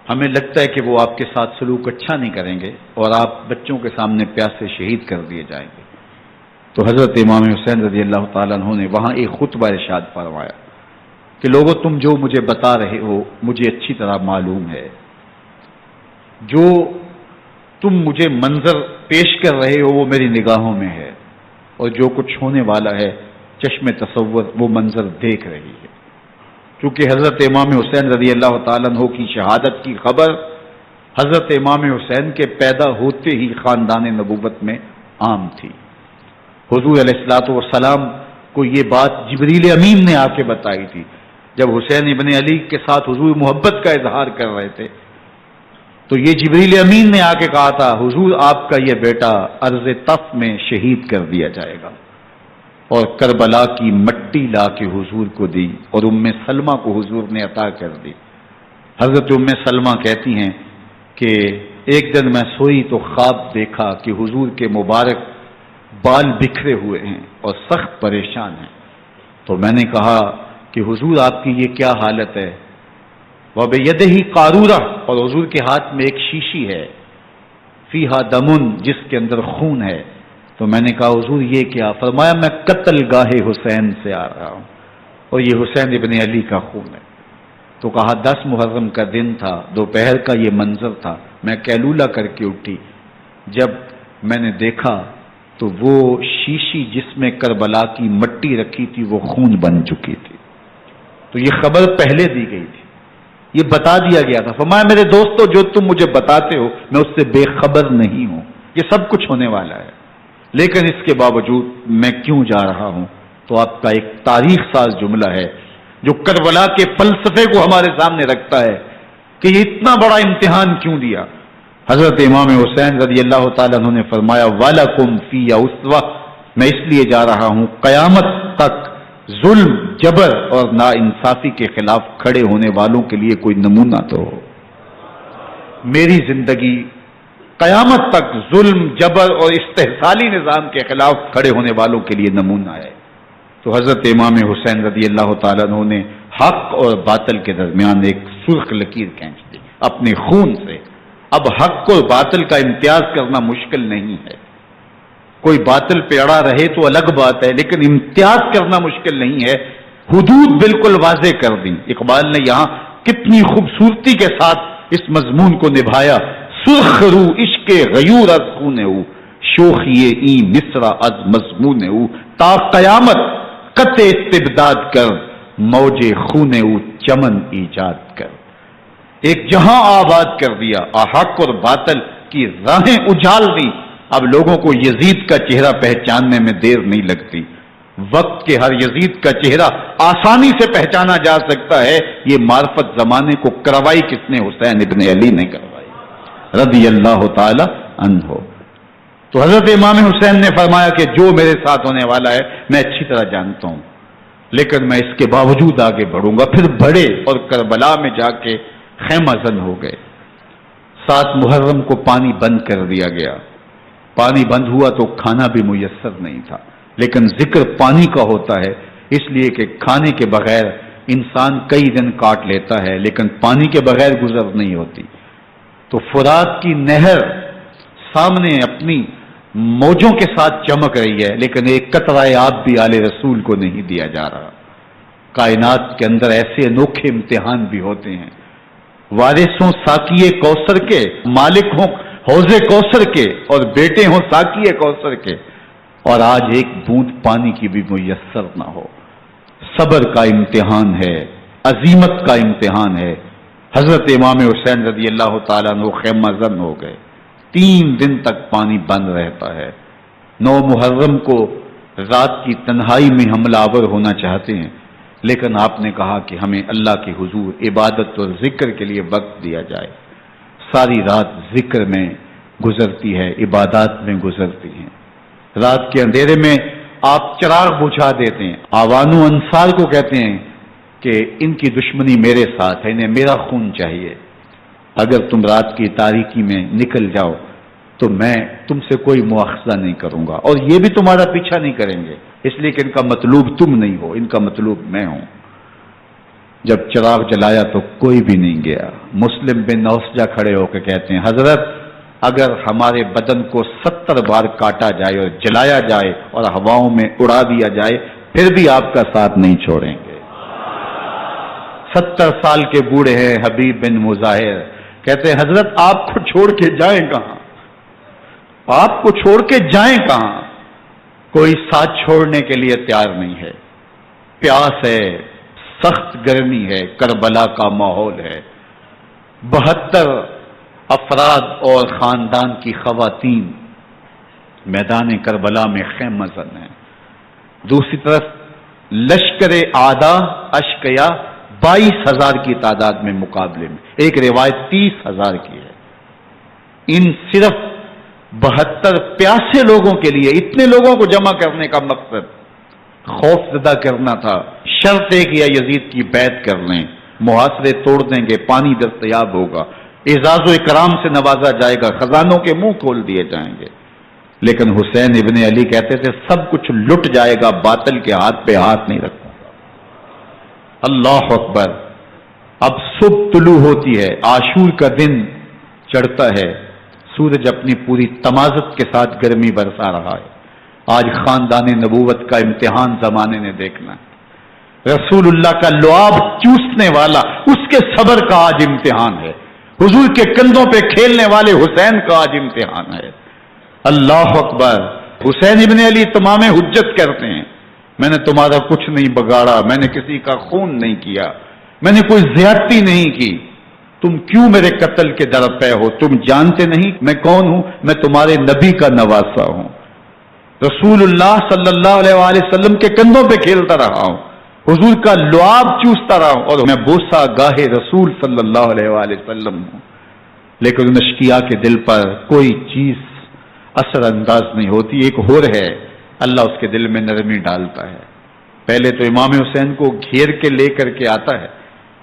ہمیں لگتا ہے کہ وہ آپ کے ساتھ سلوک اچھا نہیں کریں گے اور آپ بچوں کے سامنے پیاسے شہید کر دیے جائیں گے۔ تو حضرت امام حسین رضی اللہ تعالیٰ عنہ نے وہاں ایک خطبہ ارشاد فرمایا کہ لوگوں تم جو مجھے بتا رہے ہو مجھے اچھی طرح معلوم ہے، جو تم مجھے منظر پیش کر رہے ہو وہ میری نگاہوں میں ہے، اور جو کچھ ہونے والا ہے چشم تصور وہ منظر دیکھ رہی ہے۔ کیونکہ حضرت امام حسین رضی اللہ تعالیٰ عنہ کی شہادت کی خبر حضرت امام حسین کے پیدا ہوتے ہی خاندان نبوت میں عام تھی۔ حضور علیہ الصلوۃ والسلام کو یہ بات جبریل امین نے آ کے بتائی تھی جب حسین ابن علی کے ساتھ حضور محبت کا اظہار کر رہے تھے، تو یہ جبریل امین نے آ کے کہا تھا حضور آپ کا یہ بیٹا ارض طف میں شہید کر دیا جائے گا، اور کربلا کی مٹی لا کے حضور کو دی اور ام سلمہ کو حضور نے عطا کر دی۔ حضرت ام سلمہ کہتی ہیں کہ ایک دن میں سوئی تو خواب دیکھا کہ حضور کے مبارک بال بکھرے ہوئے ہیں اور سخت پریشان ہیں، تو میں نے کہا کہ حضور آپ کی یہ کیا حالت ہے؟ وَبِيَدِهِ قَارُورَةٌ، اور حضور کے ہاتھ میں ایک شیشی ہے، فیہا دمن، جس کے اندر خون ہے۔ تو میں نے کہا حضور یہ کیا؟ فرمایا میں قتل گاہ حسین سے آ رہا ہوں اور یہ حسین ابن علی کا خون ہے۔ تو کہا 10 محرم کا دن تھا، دوپہر کا یہ منظر تھا، میں کیلولہ کر کے اٹھی، جب میں نے دیکھا تو وہ شیشی جس میں کربلا کی مٹی رکھی تھی وہ خون بن چکی تھی۔ تو یہ خبر پہلے دی گئی تھی، یہ بتا دیا گیا تھا۔ فرمایا میرے دوستو جو تم مجھے بتاتے ہو میں اس سے بے خبر نہیں ہوں، یہ سب کچھ ہونے والا ہے، لیکن اس کے باوجود میں کیوں جا رہا ہوں؟ تو آپ کا ایک تاریخ ساز جملہ ہے جو کربلا کے فلسفے کو ہمارے سامنے رکھتا ہے کہ یہ اتنا بڑا امتحان کیوں دیا۔ حضرت امام حسین رضی اللہ تعالیٰ عنہ نے فرمایا وَلَكُمْ فِيَّ أُسْوَةٌ، میں اس لیے جا رہا ہوں قیامت تک ظلم، جبر اور ناانصافی کے خلاف کھڑے ہونے والوں کے لیے کوئی نمونہ تو ہو۔ میری زندگی قیامت تک ظلم، جبر اور استحصالی نظام کے خلاف کھڑے ہونے والوں کے لیے نمونہ ہے۔ تو حضرت امام حسین رضی اللہ تعالیٰ عنہ نے حق اور باطل کے درمیان ایک سرخ لکیر کھینچ دی اپنے خون سے۔ اب حق اور باطل کا امتیاز کرنا مشکل نہیں ہے، کوئی باطل پہ اڑا رہے تو الگ بات ہے، لیکن امتیاز کرنا مشکل نہیں ہے۔ حدود بالکل واضح کر دیں۔ اقبال نے یہاں کتنی خوبصورتی کے ساتھ اس مضمون کو نبھایا۔ سرخ رو عشق غیور از خون او، شوخی ای مصرع از مضمون او، تا قیامت قطع استبداد کر، موج خون او چمن ایجاد کر۔ ایک جہاں آباد کر دیا، حق اور باطل کی راہیں اجال دی۔ اب لوگوں کو یزید کا چہرہ پہچاننے میں دیر نہیں لگتی، وقت کے ہر یزید کا چہرہ آسانی سے پہچانا جا سکتا ہے۔ یہ معرفت زمانے کو کروائی کس نے؟ حسین ابن علی نے کروائی رضی اللہ تعالی عنہ۔ تو حضرت امام حسین نے فرمایا کہ جو میرے ساتھ ہونے والا ہے میں اچھی طرح جانتا ہوں، لیکن میں اس کے باوجود آگے بڑھوں گا۔ پھر بڑھے اور کربلا میں جا کے خیمہ زن ہو گئے۔ 7 محرم کو پانی بند کر دیا گیا، پانی بند ہوا تو کھانا بھی میسر نہیں تھا، لیکن ذکر پانی کا ہوتا ہے اس لیے کہ کھانے کے بغیر انسان کئی دن کاٹ لیتا ہے، لیکن پانی کے بغیر گزر نہیں ہوتی۔ تو فرات کی نہر سامنے اپنی موجوں کے ساتھ چمک رہی ہے، لیکن ایک قطرہ آب بھی آل رسول کو نہیں دیا جا رہا۔ کائنات کے اندر ایسے انوکھے امتحان بھی ہوتے ہیں۔ وارث ہوں ساقیے کوثر کے، مالک ہوں حوض کوثر کے، اور بیٹے ہوں ساقیے کوثر کے، اور آج ایک بوند پانی کی بھی میسر نہ ہو۔ صبر کا امتحان ہے، عزیمت کا امتحان ہے۔ حضرت امام حسین رضی اللہ تعالیٰ عنہ خیمہ زن ہو گئے، 3 دن تک پانی بند رہتا ہے۔ 9 محرم کو رات کی تنہائی میں حملہ آور ہونا چاہتے ہیں، لیکن آپ نے کہا کہ ہمیں اللہ کے حضور عبادت اور ذکر کے لیے وقت دیا جائے۔ ساری رات ذکر میں گزرتی ہے، عبادات میں گزرتی ہیں۔ رات کے اندھیرے میں آپ چراغ بجھا دیتے ہیں۔ آوان و انصار کو کہتے ہیں کہ ان کی دشمنی میرے ساتھ ہے، انہیں میرا خون چاہیے، اگر تم رات کی تاریکی میں نکل جاؤ تو میں تم سے کوئی مواخذہ نہیں کروں گا، اور یہ بھی تمہارا پیچھا نہیں کریں گے، اس لیے کہ ان کا مطلوب تم نہیں ہو، ان کا مطلوب میں ہوں۔ جب چراغ جلایا تو کوئی بھی نہیں گیا۔ مسلم بن نوسجہ کھڑے ہو کے کہتے ہیں، حضرت اگر ہمارے بدن کو 70 بار کاٹا جائے اور جلایا جائے اور ہواؤں میں اڑا دیا جائے پھر بھی آپ کا ساتھ نہیں چھوڑیں گے۔ 70 سال کے بوڑھے ہیں حبیب بن مظاہر، کہتے ہیں حضرت آپ کو چھوڑ کے جائیں کہاں، آپ کو چھوڑ کے جائیں کہاں؟ کوئی ساتھ چھوڑنے کے لیے تیار نہیں ہے۔ پیاس ہے، سخت گرمی ہے، کربلا کا ماحول ہے، 72 افراد اور خاندان کی خواتین میدان کربلا میں خیمہ زن ہیں۔ دوسری طرف لشکر اعداء اشقیا 22,000 کی تعداد میں مقابلے میں، ایک روایت 30,000 کی ہے۔ ان صرف 72 پیاسے لوگوں کے لیے اتنے لوگوں کو جمع کرنے کا مقصد خوف زدہ کرنا تھا۔ شرط ہے کہ یزید کی بیعت کر لیں، محاصرے توڑ دیں گے، پانی دستیاب ہوگا، اعزاز و اکرام سے نوازا جائے گا، خزانوں کے منہ کھول دیے جائیں گے۔ لیکن حسین ابن علی کہتے تھے سب کچھ لٹ جائے گا، باطل کے ہاتھ پہ ہاتھ نہیں رکھوں گا۔ اللہ اکبر۔ اب صبح طلوع ہوتی ہے، عاشور کا دن چڑھتا ہے، سورج اپنی پوری تمازت کے ساتھ گرمی برسا رہا ہے۔ آج خاندان نبوت کا امتحان زمانے نے دیکھنا ہے۔ رسول اللہ کا لعاب چوسنے والا اس کے صبر کا آج امتحان ہے۔ حضور کے کندھوں پہ کھیلنے والے حسین کا آج امتحان ہے۔ اللہ اکبر۔ حسین ابن علی تمام حجت کرتے ہیں، میں نے تمہارا کچھ نہیں بگاڑا، میں نے کسی کا خون نہیں کیا، میں نے کوئی زیادتی نہیں کی، تم کیوں میرے قتل کے در پہ ہو؟ تم جانتے نہیں میں کون ہوں؟ میں تمہارے نبی کا نواسا ہوں، رسول اللہ صلی اللہ علیہ وآلہ وسلم کے کندھوں پہ کھیلتا رہا ہوں، حضور کا لعاب چوستا رہا ہوں، اور میں بوسا گاہے رسول صلی اللہ علیہ وآلہ وسلم ہوں۔ لیکن ان اشقیاء کے دل پر کوئی چیز اثر انداز نہیں ہوتی۔ ایک ہور ہے، اللہ اس کے دل میں نرمی ڈالتا ہے۔ پہلے تو امام حسین کو گھیر کے لے کر کے آتا ہے،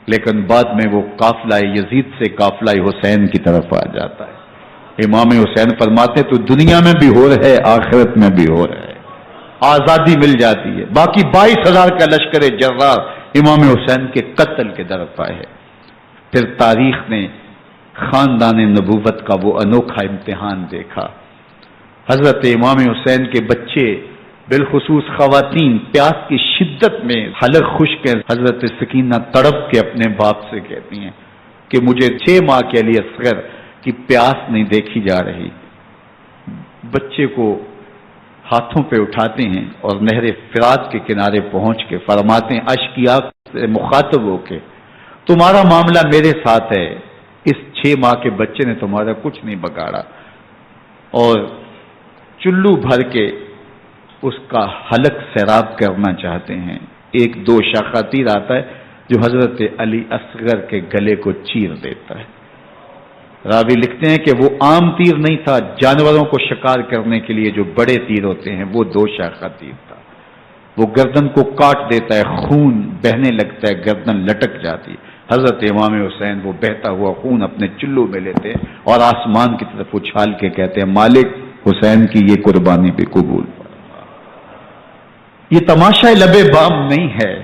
لیکن بعد میں وہ قافلہ یزید سے قافلہ حسین کی طرف آ جاتا ہے۔ امام حسین فرماتے تو دنیا میں بھی ہو رہے، آخرت میں بھی ہو رہے، آزادی مل جاتی ہے۔ باقی 22,000 کا لشکر جرار امام حسین کے قتل کے طرف آئے ہے۔ پھر تاریخ نے خاندان نبوت کا وہ انوکھا امتحان دیکھا۔ حضرت امام حسین کے بچے بالخصوص خواتین پیاس کی شدت میں حلق خشک ہیں۔ حضرت سکینہ تڑپ کے اپنے باپ سے کہتی ہیں کہ مجھے 6 ماہ کے لیے اصغر کی پیاس نہیں دیکھی جا رہی۔ بچے کو ہاتھوں پہ اٹھاتے ہیں اور نہر فرات کے کنارے پہنچ کے فرماتے ہیں اشقیاء سے مخاطب ہو کے، تمہارا معاملہ میرے ساتھ ہے، اس 6 ماہ کے بچے نے تمہارا کچھ نہیں بگاڑا، اور چلو بھر کے اس کا حلق سیراب کرنا چاہتے ہیں۔ ایک 2 شاخہ تیر آتا ہے جو حضرت علی اصغر کے گلے کو چیر دیتا ہے۔ راوی لکھتے ہیں کہ وہ عام تیر نہیں تھا، جانوروں کو شکار کرنے کے لیے جو بڑے تیر ہوتے ہیں وہ 2 شاخہ تیر تھا۔ وہ گردن کو کاٹ دیتا ہے، خون بہنے لگتا ہے، گردن لٹک جاتی۔ حضرت امام حسین وہ بہتا ہوا خون اپنے چلو میں لیتے ہیں اور آسمان کی طرف اچھال کے کہتے ہیں مالک حسین کی یہ قربانی بھی قبول۔ یہ تماشا لبے بام نہیں ہے۔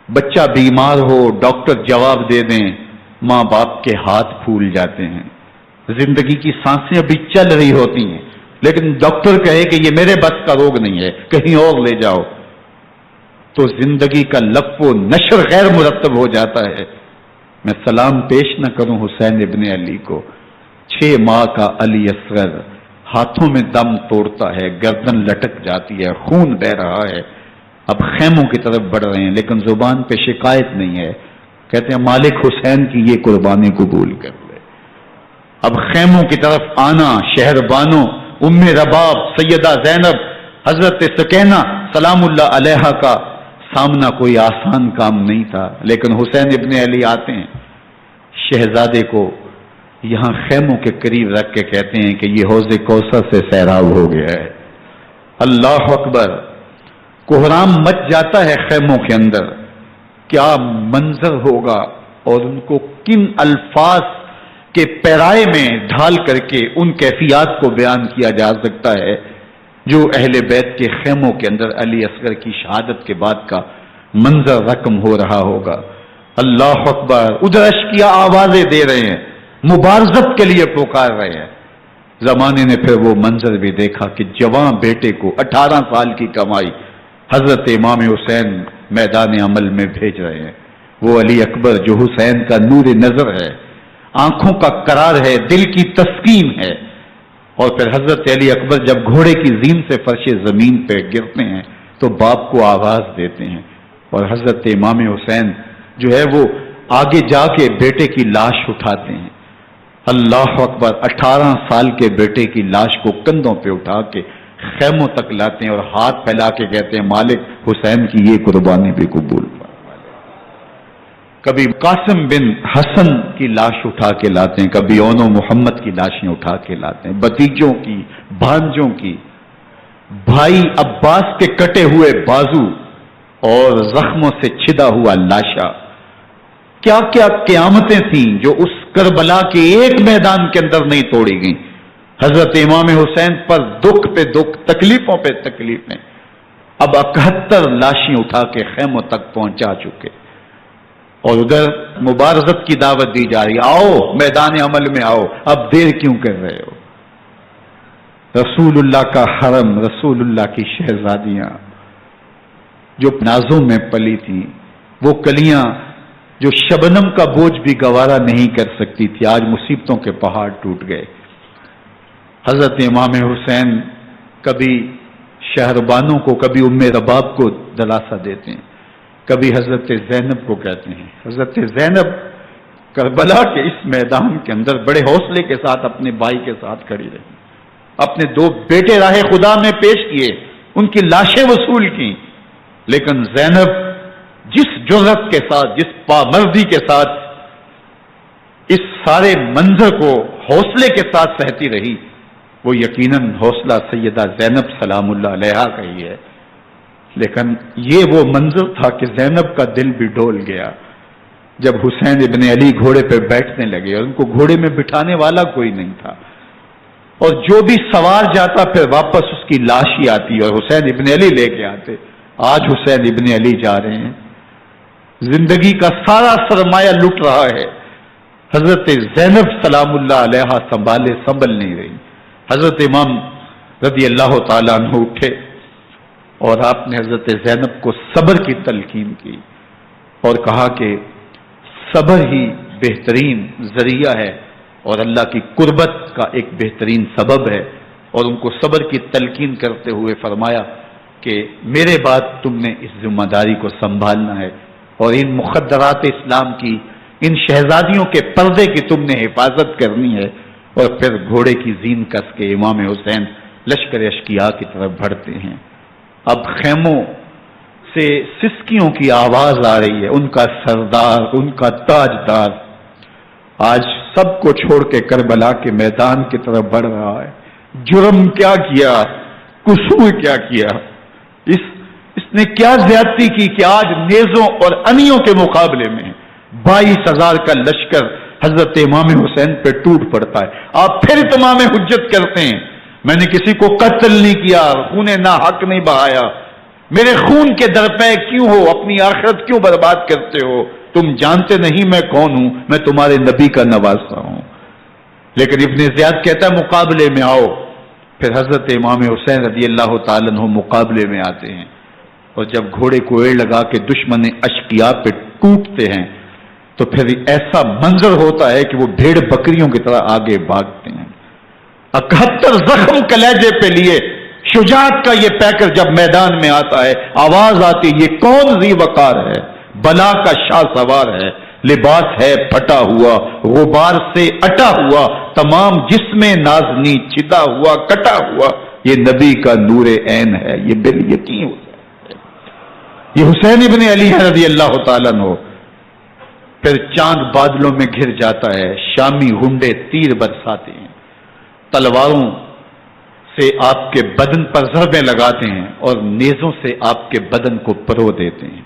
بچہ بیمار ہو، ڈاکٹر جواب دے دیں، ماں باپ کے ہاتھ پھول جاتے ہیں، زندگی کی سانسیں ابھی چل رہی ہوتی ہیں، لیکن ڈاکٹر کہے کہ یہ میرے بس کا روگ نہیں ہے، کہیں اور لے جاؤ، تو زندگی کا لف و نشر غیر مرتب ہو جاتا ہے۔ میں سلام پیش نہ کروں حسین ابن علی کو، 6 ماہ کا علی اصغر ہاتھوں میں دم توڑتا ہے، گردن لٹک جاتی ہے، خون بہ رہا ہے، اب خیموں کی طرف بڑھ رہے ہیں، لیکن زبان پہ شکایت نہیں ہے، کہتے ہیں مالک حسین کی یہ قربانی قبول کر لے۔ اب خیموں کی طرف آنا، شہر بانوں ام رباب سیدہ زینب حضرت سکینہ سلام اللہ علیہا کا سامنا کوئی آسان کام نہیں تھا، لیکن حسین ابن علی آتے ہیں، شہزادے کو یہاں خیموں کے قریب رکھ کے کہتے ہیں کہ یہ حوض کوثر سے سیراب ہو گیا ہے۔ اللہ اکبر، کوہرام مچ جاتا ہے خیموں کے اندر، کیا منظر ہوگا اور ان کو کن الفاظ کے پیرائے میں ڈھال کر کے ان کیفیات کو بیان کیا جا سکتا ہے جو اہل بیت کے خیموں کے اندر علی اصغر کی شہادت کے بعد کا منظر رقم ہو رہا ہوگا۔ اللہ اکبر، ادھر اشکیا آوازیں دے رہے ہیں، مبارزت کے لیے پکار رہے ہیں۔ زمانے نے پھر وہ منظر بھی دیکھا کہ جوان بیٹے کو 18 سال کی کمائی حضرت امام حسین میدان عمل میں بھیج رہے ہیں۔ وہ علی اکبر جو حسین کا نور نظر ہے، آنکھوں کا قرار ہے، دل کی تسکین ہے۔ اور پھر حضرت علی اکبر جب گھوڑے کی زین سے فرش زمین پہ گرتے ہیں تو باپ کو آواز دیتے ہیں، اور حضرت امام حسین جو ہے وہ آگے جا کے بیٹے کی لاش اٹھاتے ہیں۔ اللہ اکبر، 18 سال کے بیٹے کی لاش کو کندھوں پہ اٹھا کے خیموں تک لاتے ہیں اور ہاتھ پھیلا کے کہتے ہیں مالک حسین کی یہ قربانی بھی قبول۔ کبھی قاسم بن حسن کی لاش اٹھا کے لاتے ہیں، کبھی اون و محمد کی لاشیں اٹھا کے لاتے ہیں، بتیجوں کی، بھانجوں کی، بھائی عباس کے کٹے ہوئے بازو اور زخموں سے چھدا ہوا لاشا۔ کیا کیا قیامتیں تھیں جو اس کربلا کے ایک میدان کے اندر نہیں توڑی گئیں۔ حضرت امام حسین پر دکھ پہ دکھ، تکلیفوں پہ تکلیفیں، اب 71 لاشیں اٹھا کے خیموں تک پہنچا چکے، اور ادھر مبارزت کی دعوت دی جا رہی، آؤ میدان عمل میں آؤ، اب دیر کیوں کر رہے ہو۔ رسول اللہ کا حرم، رسول اللہ کی شہزادیاں جو نازوں میں پلی تھی، وہ کلیاں جو شبنم کا بوجھ بھی گوارا نہیں کر سکتی تھی، آج مصیبتوں کے پہاڑ ٹوٹ گئے۔ حضرت امام حسین کبھی شہربانوں کو، کبھی ام رباب کو دلاسا دیتے ہیں، کبھی حضرت زینب کو کہتے ہیں۔ حضرت زینب کربلا کے اس میدان کے اندر بڑے حوصلے کے ساتھ اپنے بھائی کے ساتھ کھڑی رہی، اپنے 2 بیٹے راہ خدا میں پیش کیے، ان کی لاشیں وصول کی، لیکن زینب جس جرأت کے ساتھ، جس پامردی کے ساتھ اس سارے منظر کو حوصلے کے ساتھ سہتی رہی، وہ یقیناً حوصلہ سیدہ زینب سلام اللہ علیہا کا ہی ہے۔ لیکن یہ وہ منظر تھا کہ زینب کا دل بھی ڈول گیا جب حسین ابن علی گھوڑے پہ بیٹھنے لگے، اور ان کو گھوڑے میں بٹھانے والا کوئی نہیں تھا، اور جو بھی سوار جاتا پھر واپس اس کی لاش ہی آتی، اور حسین ابن علی لے کے آتے۔ آج حسین ابن علی جا رہے ہیں، زندگی کا سارا سرمایہ لٹ رہا ہے، حضرت زینب سلام اللہ علیہا سنبھل نہیں رہی۔ حضرت امام رضی اللہ تعالیٰ عنہ اٹھے اور آپ نے حضرت زینب کو صبر کی تلقین کی اور کہا کہ صبر ہی بہترین ذریعہ ہے اور اللہ کی قربت کا ایک بہترین سبب ہے، اور ان کو صبر کی تلقین کرتے ہوئے فرمایا کہ میرے بعد تم نے اس ذمہ داری کو سنبھالنا ہے، اور ان مخدرات اسلام کی، ان شہزادیوں کے پردے کی تم نے حفاظت کرنی ہے۔ اور پھر گھوڑے کی زین کس کے امام حسین لشکر اشکیا کی طرف بڑھتے ہیں۔ اب خیموں سے سسکیوں کی آواز آ رہی ہے، ان کا سردار، ان کا تاجدار آج سب کو چھوڑ کے کربلا کے میدان کی طرف بڑھ رہا ہے۔ جرم کیا کیا، قصور کیا کیا، اس نے کیا زیادتی کی کہ آج نیزوں اور انیوں کے مقابلے میں 22,000 کا لشکر حضرت امام حسین پہ ٹوٹ پڑتا ہے۔ آپ پھر تمام حجت کرتے ہیں میں نے کسی کو قتل نہیں کیا، خون نہ حق نہیں بہایا، میرے خون کے درپے کیوں ہو، اپنی آخرت کیوں برباد کرتے ہو، تم جانتے نہیں میں کون ہوں، میں تمہارے نبی کا نواسا ہوں۔ لیکن ابن زیاد کہتا ہے مقابلے میں آؤ۔ پھر حضرت امام حسین رضی اللہ تعالیٰ عنہ مقابلے میں آتے ہیں، اور جب گھوڑے کو ایڑ لگا کے دشمن اشقیاء پہ ٹوٹتے ہیں تو پھر ایسا منظر ہوتا ہے کہ وہ بھیڑ بکریوں کی طرح آگے بھاگتے ہیں۔ 71 زخم کلیجے پہ لیے شجاعت کا یہ پیکر جب میدان میں آتا ہے، آواز آتی، یہ کون ذی وقار ہے، بلا کا شاہ سوار ہے، لباس ہے پھٹا ہوا غبار سے اٹا ہوا، تمام جسم نازنی چدا ہوا کٹا ہوا، یہ نبی کا نور عین ہے، یہ بال یقین یہ حسین ابن علی ہے رضی اللہ تعالیٰ عنہ۔ پھر چاند بادلوں میں گھر جاتا ہے، شامی غنڈے تیر برساتے ہیں، تلواروں سے آپ کے بدن پر ضربیں لگاتے ہیں اور نیزوں سے آپ کے بدن کو پرو دیتے ہیں۔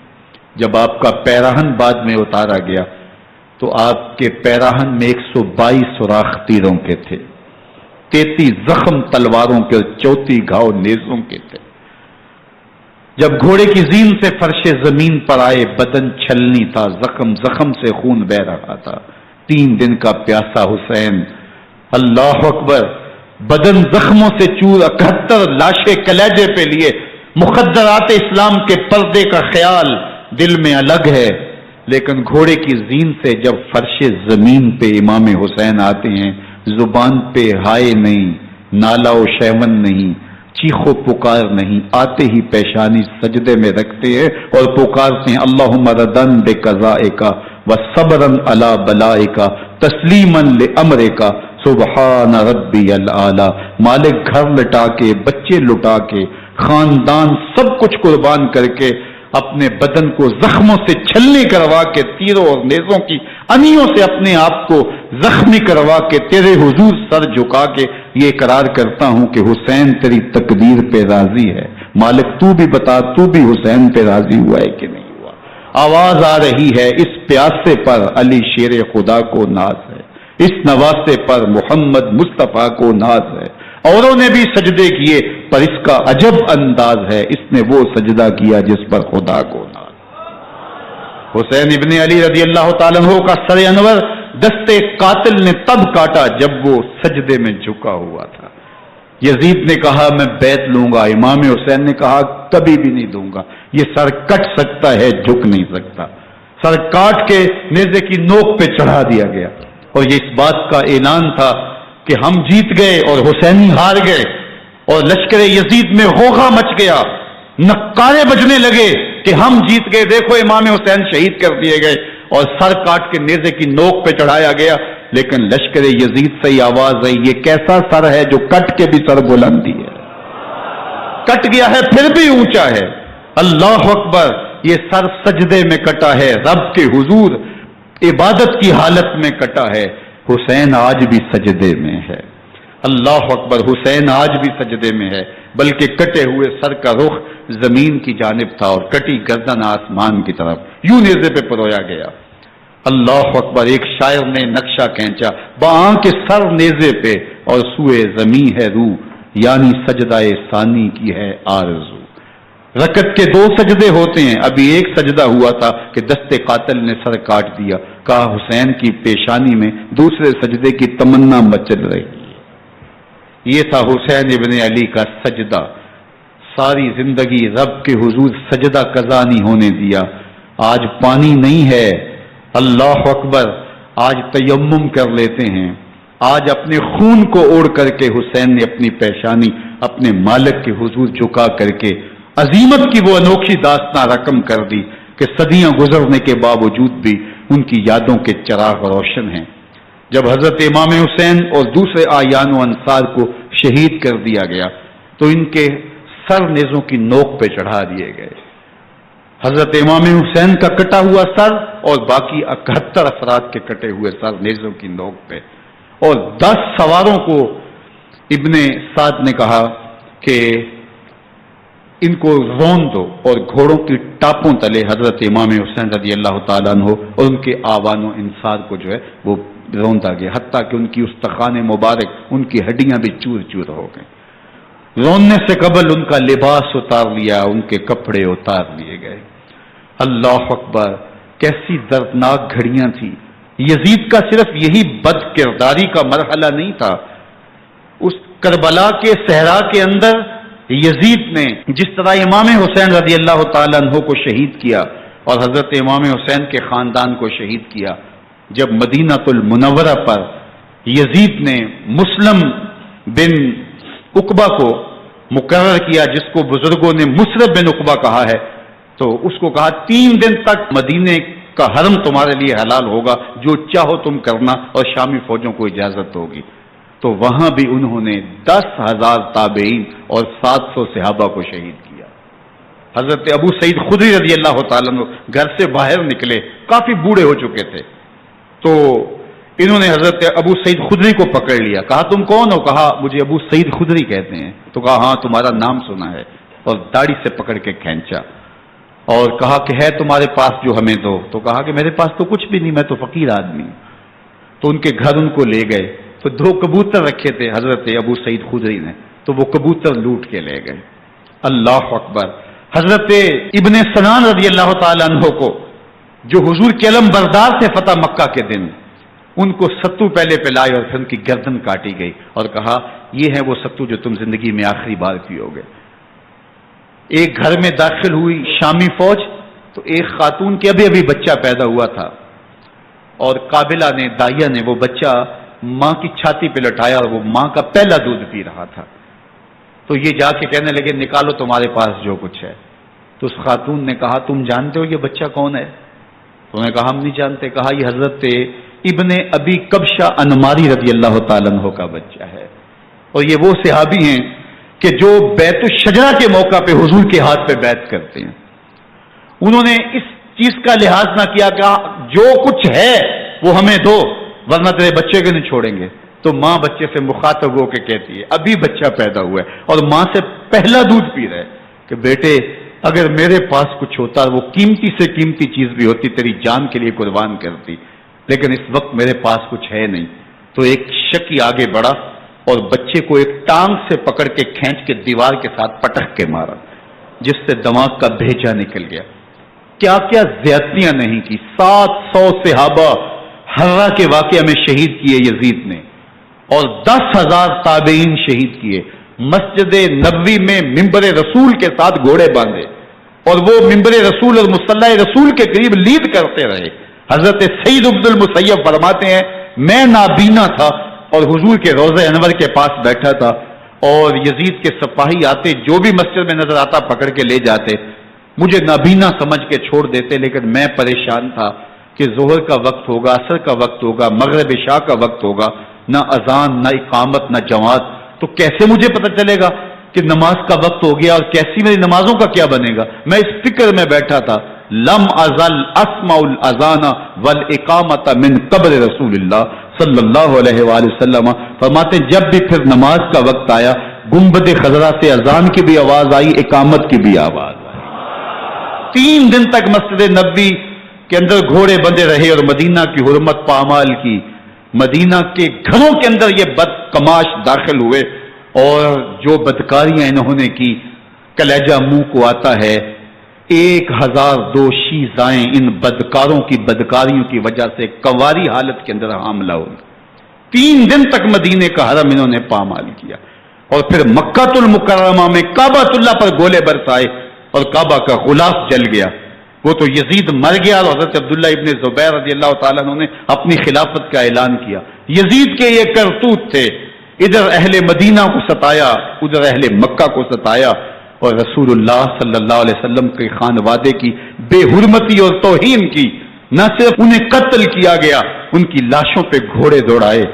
جب آپ کا پیراہن بعد میں اتارا گیا تو آپ کے پیراہن میں 122 سوراخ تیروں کے تھے، 33 زخم تلواروں کے اور 34 گھاؤ نیزوں کے تھے۔ جب گھوڑے کی زین سے فرش زمین پر آئے، بدن چھلنی تھا، زخم زخم سے خون بہ رہا تھا، 3 دن کا پیاسا حسین، اللہ اکبر، بدن زخموں سے چور، 71 لاشیں کلیجے پہ لیے، مخدرات اسلام کے پردے کا خیال دل میں الگ ہے، لیکن گھوڑے کی زین سے جب فرش زمین پہ امام حسین آتے ہیں، زبان پہ ہائے نہیں، نالا و شیون نہیں، چیخو پکار نہیں، آتے ہی پیشانی سجدے میں رکھتے ہیں اور پکارتے ہیں اللہم ردن بقضائکا وصبرا علی بلائکا تسلیما لامرکا سبحان ربی العالی۔ مالک گھر لٹا کے، بچے لٹا کے، خاندان سب کچھ قربان کر کے، اپنے بدن کو زخموں سے چھلنی کروا کے، تیروں اور نیزوں کی انیوں سے اپنے آپ کو زخمی کروا کے، تیرے حضور سر جھکا کے یہ اقرار کرتا ہوں کہ حسین تیری تقدیر پہ راضی ہے، مالک تو بھی بتا، تو بھی حسین پہ راضی ہوا ہے کہ نہیں ہوا؟ آواز آ رہی ہے، اس پیاسے پر علی شیر خدا کو ناز ہے، اس نواسے پر محمد مصطفیٰ کو ناز ہے، اوروں نے بھی سجدے کیے پر اس کا عجب انداز ہے، اس نے وہ سجدہ کیا جس پر خدا کو ناز۔ حسین ابن علی رضی اللہ تعالیٰ عنہ کا سر انور دستے قاتل نے تب کاٹا جب وہ سجدے میں جھکا ہوا تھا۔ یزید نے کہا میں بیعت لوں گا، امام حسین نے کہا کبھی بھی نہیں دوں گا، یہ سر کٹ سکتا ہے جھک نہیں سکتا۔ سر کاٹ کے نیزے کی نوک پہ چڑھا دیا گیا اور یہ اس بات کا اعلان تھا کہ ہم جیت گئے اور حسینی ہار گئے، اور لشکر یزید میں غوغا مچ گیا، نقارے بجنے لگے کہ ہم جیت گئے، دیکھو امام حسین شہید کر دیے گئے، اور سر کاٹ کے نیزے کی نوک پہ چڑھایا گیا۔ لیکن لشکر یزید سے ہی آواز آئی یہ کیسا سر ہے جو کٹ کے بھی سر بلندی ہے، کٹ گیا ہے پھر بھی اونچا ہے، اللہ اکبر، یہ سر سجدے میں کٹا ہے، رب کے حضور عبادت کی حالت میں کٹا ہے، حسین آج بھی سجدے میں ہے، اللہ اکبر، حسین آج بھی سجدے میں ہے، بلکہ کٹے ہوئے سر کا رخ زمین کی جانب تھا اور کٹی گردن آسمان کی طرف، یوں نیزے پہ پرویا گیا، اللہ اکبر۔ ایک شاعر نے نقشہ کھینچا، باں کے سر نیزے پہ اور سوئے زمین ہے روح، یعنی سجدہ ثانی کی ہے آرزو۔ رکعت کے 2 سجدے ہوتے ہیں، ابھی ایک سجدہ ہوا تھا کہ دستے قاتل نے سر کاٹ دیا، کہا حسین کی پیشانی میں دوسرے سجدے کی تمنا مچل رہی ہے۔ یہ تھا حسین ابن علی کا سجدہ، ساری زندگی رب کے حضور سجدہ قضا نہیں ہونے دیا۔ آج پانی نہیں ہے، اللہ اکبر، آج تیمم کر لیتے ہیں، آج اپنے خون کو اوڑھ کر کے حسین نے اپنی پیشانی اپنے مالک کے حضور جھکا کر کے عظیمت کی وہ انوکھی داستان رقم کر دی کہ صدیاں گزرنے کے باوجود بھی ان کی یادوں کے چراغ روشن ہیں۔ جب حضرت امام حسین اور دوسرے آیان و انصار کو شہید کر دیا گیا تو ان کے سر نیزوں کی نوک پہ چڑھا دیے گئے، حضرت امام حسین کا کٹا ہوا سر اور باقی 71 افراد کے کٹے ہوئے سر نیزوں کی نوک پہ، اور 10 سواروں کو ابن سعد نے کہا کہ ان کو رون دو، اور گھوڑوں کی ٹاپوں تلے حضرت امام حسین رضی اللہ تعالیٰ عنہ اور ان کے آوان و انصار کو جو ہے وہ روندا گیا، حتیٰ کہ ان کی استخوان مبارک، ان کی ہڈیاں بھی چور چور ہو گئیں۔ روننے سے قبل ان کا لباس اتار لیا، ان کے کپڑے اتار لیے گئے، اللہ اکبر، کیسی دردناک گھڑیاں تھیں۔ یزید کا صرف یہی بد کرداری کا مرحلہ نہیں تھا، اس کربلا کے صحرا کے اندر یزید نے جس طرح امام حسین رضی اللہ تعالیٰ عنہ کو شہید کیا اور حضرت امام حسین کے خاندان کو شہید کیا، جب مدینہ المنورہ پر یزید نے مسلم بن عقبہ کو مقرر کیا، جس کو بزرگوں نے مصرب بن عقبہ کہا ہے، تو اس کو کہا 3 دن تک مدینے کا حرم تمہارے لیے حلال ہوگا، جو چاہو تم کرنا، اور شامی فوجوں کو اجازت ہوگی۔ تو وہاں بھی انہوں نے 10,000 تابعین اور 700 صحابہ کو شہید کیا۔ حضرت ابو سعید خدری رضی اللہ تعالیٰ عنہ گھر سے باہر نکلے، کافی بوڑھے ہو چکے تھے، تو انہوں نے حضرت ابو سعید خدری کو پکڑ لیا، کہا تم کون ہو؟ کہا مجھے ابو سعید خدری کہتے ہیں۔ تو کہا ہاں تمہارا نام سنا ہے، اور داڑھی سے پکڑ کے کھینچا اور کہا کہ ہے تمہارے پاس جو ہمیں دو؟ تو کہا کہ میرے پاس تو کچھ بھی نہیں، میں تو فقیر آدمی ہوں۔ تو ان کے گھر ان کو لے گئے، تو 2 کبوتر رکھے تھے حضرت ابو سعید خدری نے، تو وہ کبوتر لوٹ کے لے گئے۔ اللہ اکبر۔ حضرت ابن سنان رضی اللہ تعالیٰ عنہ کو، جو حضور کے علم بردار تھے فتح مکہ کے دن، ان کو ستو پہلے پلائے اور پھر ان کی گردن کاٹی گئی اور کہا یہ ہے وہ ستو جو تم زندگی میں آخری بار پیو گے۔ ایک گھر میں داخل ہوئی شامی فوج، تو ایک خاتون کے ابھی بچہ پیدا ہوا تھا، اور قابلہ نے، دائیا نے وہ بچہ ماں کی چھاتی پہ لٹایا، اور وہ ماں کا پہلا دودھ پی رہا تھا۔ تو یہ جا کے کہنے لگے نکالو تمہارے پاس جو کچھ ہے۔ تو اس خاتون نے کہا تم جانتے ہو یہ بچہ کون ہے؟ تو انہوں نے کہا ہم نہیں جانتے۔ کہا یہ حضرت ابن ابی کبشہ انماری رضی اللہ تعالیٰ عنہ کا بچہ ہے، اور یہ وہ صحابی ہیں کہ جو بیت الشجرہ کے موقع پہ حضور کے ہاتھ پہ بیعت کرتے ہیں۔ انہوں نے اس چیز کا لحاظ نہ کیا کہ جو کچھ ہے وہ ہمیں دو ورنہ تیرے بچے کو نہیں چھوڑیں گے۔ تو ماں بچے سے مخاطب ہو کے کہتی ہے، ابھی بچہ پیدا ہوا ہے اور ماں سے پہلا دودھ پی رہا ہے، کہ بیٹے اگر میرے پاس کچھ ہوتا، وہ قیمتی سے قیمتی چیز بھی ہوتی، تیری جان کے لیے قربان کرتی، لیکن اس وقت میرے پاس کچھ ہے نہیں۔ تو ایک شکی آگے بڑھا اور بچے کو ایک ٹانگ سے پکڑ کے کھینچ کے دیوار کے ساتھ پٹک کے مارا، جس سے دماغ کا بھیجا نکل گیا۔ کیا کیا زیادتیاں نہیں کی۔ 700 صحابہ ہررا کے واقعہ میں شہید کیے یزید نے، اور 10,000 تابعین شہید کیے۔ مسجد نبوی میں ممبر رسول کے ساتھ گھوڑے باندھے، اور وہ ممبر رسول اور مصلی رسول کے قریب لیڈ کرتے رہے۔ حضرت سعید عبد المسیب فرماتے ہیں میں نابینا تھا اور حضور کے روضہ انور کے پاس بیٹھا تھا، اور یزید کے سپاہی آتے، جو بھی مسجد میں نظر آتا پکڑ کے لے جاتے، مجھے نابینا سمجھ کے چھوڑ دیتے، لیکن میں پریشان تھا کہ ظہر کا وقت ہوگا، عصر کا وقت ہوگا، مغرب عشاء کا وقت ہوگا، نہ اذان نہ اقامت نہ جماعت، تو کیسے مجھے پتہ چلے گا کہ نماز کا وقت ہو گیا، اور کیسی میری نمازوں کا کیا بنے گا؟ میں اس فکر میں بیٹھا تھا۔ لم ازل اسمع الاذان والاقامت من قبل رسول اللہ صلی اللہ علیہ وآلہ وسلم۔ فرماتے جب بھی پھر نماز کا وقت آیا، گنبد خضرا سے اذان کی بھی آواز آئی، اقامت کی بھی آواز آئی۔ 3 دن تک مسجد نبوی کے اندر گھوڑے بندے رہے اور مدینہ کی حرمت پامال کی۔ مدینہ کے گھروں کے اندر یہ بدکماش داخل ہوئے، اور جو بدکاریاں انہوں نے کی کلیجہ منہ کو آتا ہے۔ 1002 شیزائیں ان بدکاروں کی بدکاریوں کی وجہ سے کنواری حالت کے اندر حاملہ ہوئی۔ 3 دن تک مدینے کا حرم انہوں نے پامال کیا، اور پھر مکہ المکرمہ میں کعبہ اللہ پر گولے برسائے اور کعبہ کا غلاف جل گیا۔ وہ تو یزید مر گیا، اور حضرت عبداللہ ابن زبیر رضی اللہ تعالیٰ عنہ نے اپنی خلافت کا اعلان کیا۔ یزید کے یہ کرتوت تھے، ادھر اہل مدینہ کو ستایا، ادھر اہل مکہ کو ستایا، اور رسول اللہ صلی اللہ علیہ وسلم کے خانوادے کی بے حرمتی اور توہین کی۔ نہ صرف انہیں قتل کیا گیا، ان کی لاشوں پہ گھوڑے دوڑائے۔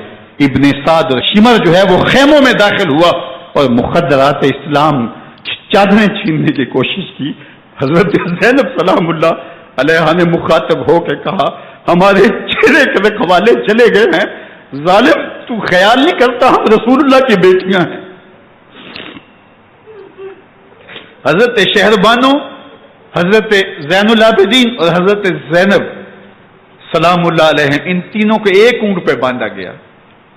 ابن سعد اور شمر جو ہے وہ خیموں میں داخل ہوا اور مخدرات اسلام کی چادریں چھیننے کی کوشش کی۔ حضرت زینب سلام اللہ علیہ نے مخاطب ہو کے کہا ہمارے چہرے کے رکھوالے چلے گئے ہیں، ظالم تو خیال نہیں کرتا ہم رسول اللہ کی بیٹیاں ہیں۔ حضرت شہربانو، حضرت زین العابدین اور حضرت زینب سلام اللہ علیہ، ان تینوں کو ایک اونٹ پہ باندھا گیا،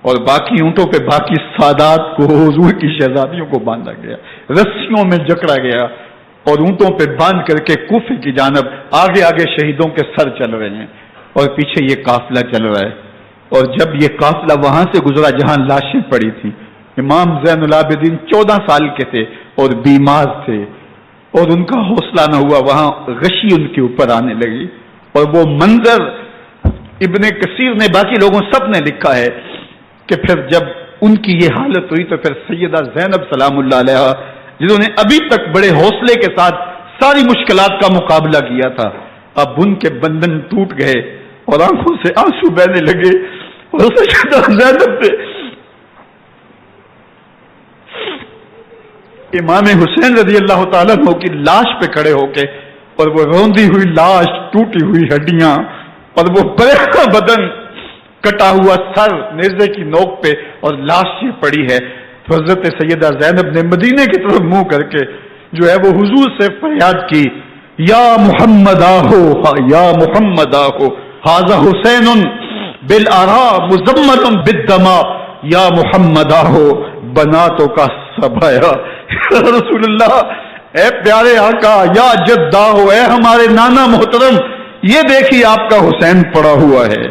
اور باقی اونٹوں پہ باقی سادات کو، حضور کی شہزادیوں کو باندھا گیا، رسیوں میں جکڑا گیا، اور اونٹوں پہ باندھ کر کے کوفے کی جانب آگے آگے شہیدوں کے سر چل رہے ہیں، اور پیچھے یہ قافلہ چل رہا ہے۔ اور جب یہ قافلہ وہاں سے گزرا جہاں لاشیں پڑی تھیں، امام زین العابدین 14 سال کے تھے اور بیمار تھے، اور ان کا حوصلہ نہ ہوا، وہاں غشی ان کے اوپر آنے لگی، اور وہ منظر ابن کثیر نے، باقی لوگوں سب نے لکھا ہے کہ پھر جب ان کی یہ حالت ہوئی تو پھر سیدہ زینب سلام اللہ علیہ، جنہوں نے ابھی تک بڑے حوصلے کے ساتھ ساری مشکلات کا مقابلہ کیا تھا، اب ان کے بندھن ٹوٹ گئے اور آنکھوں سے آنسو بہنے لگے، اور سیدہ زینب پہ امام حسین رضی اللہ تعالیٰ عنہ کی لاش پہ کھڑے ہو کے، اور وہ روندی ہوئی لاش، ٹوٹی ہوئی ہڈیاں، اور وہ بڑا بدن، کٹا ہوا سر نیزے کی نوک پہ، اور لاش یہ پڑی ہے، تو حضرت سیدہ زینب نے مدینے کی طرف منہ کر کے جو ہے وہ حضور سے فریاد کی، یا محمد آہو، یا محمد آہو، ھذا حسین بالآراء مزمل بالدماء، یا محمد آہو بناتوں کا سبایا۔ رسول اللہ، اے پیارے آقا، یا جدہ ہو، اے ہمارے نانا محترم، یہ دیکھیے آپ کا حسین پڑا ہوا ہے،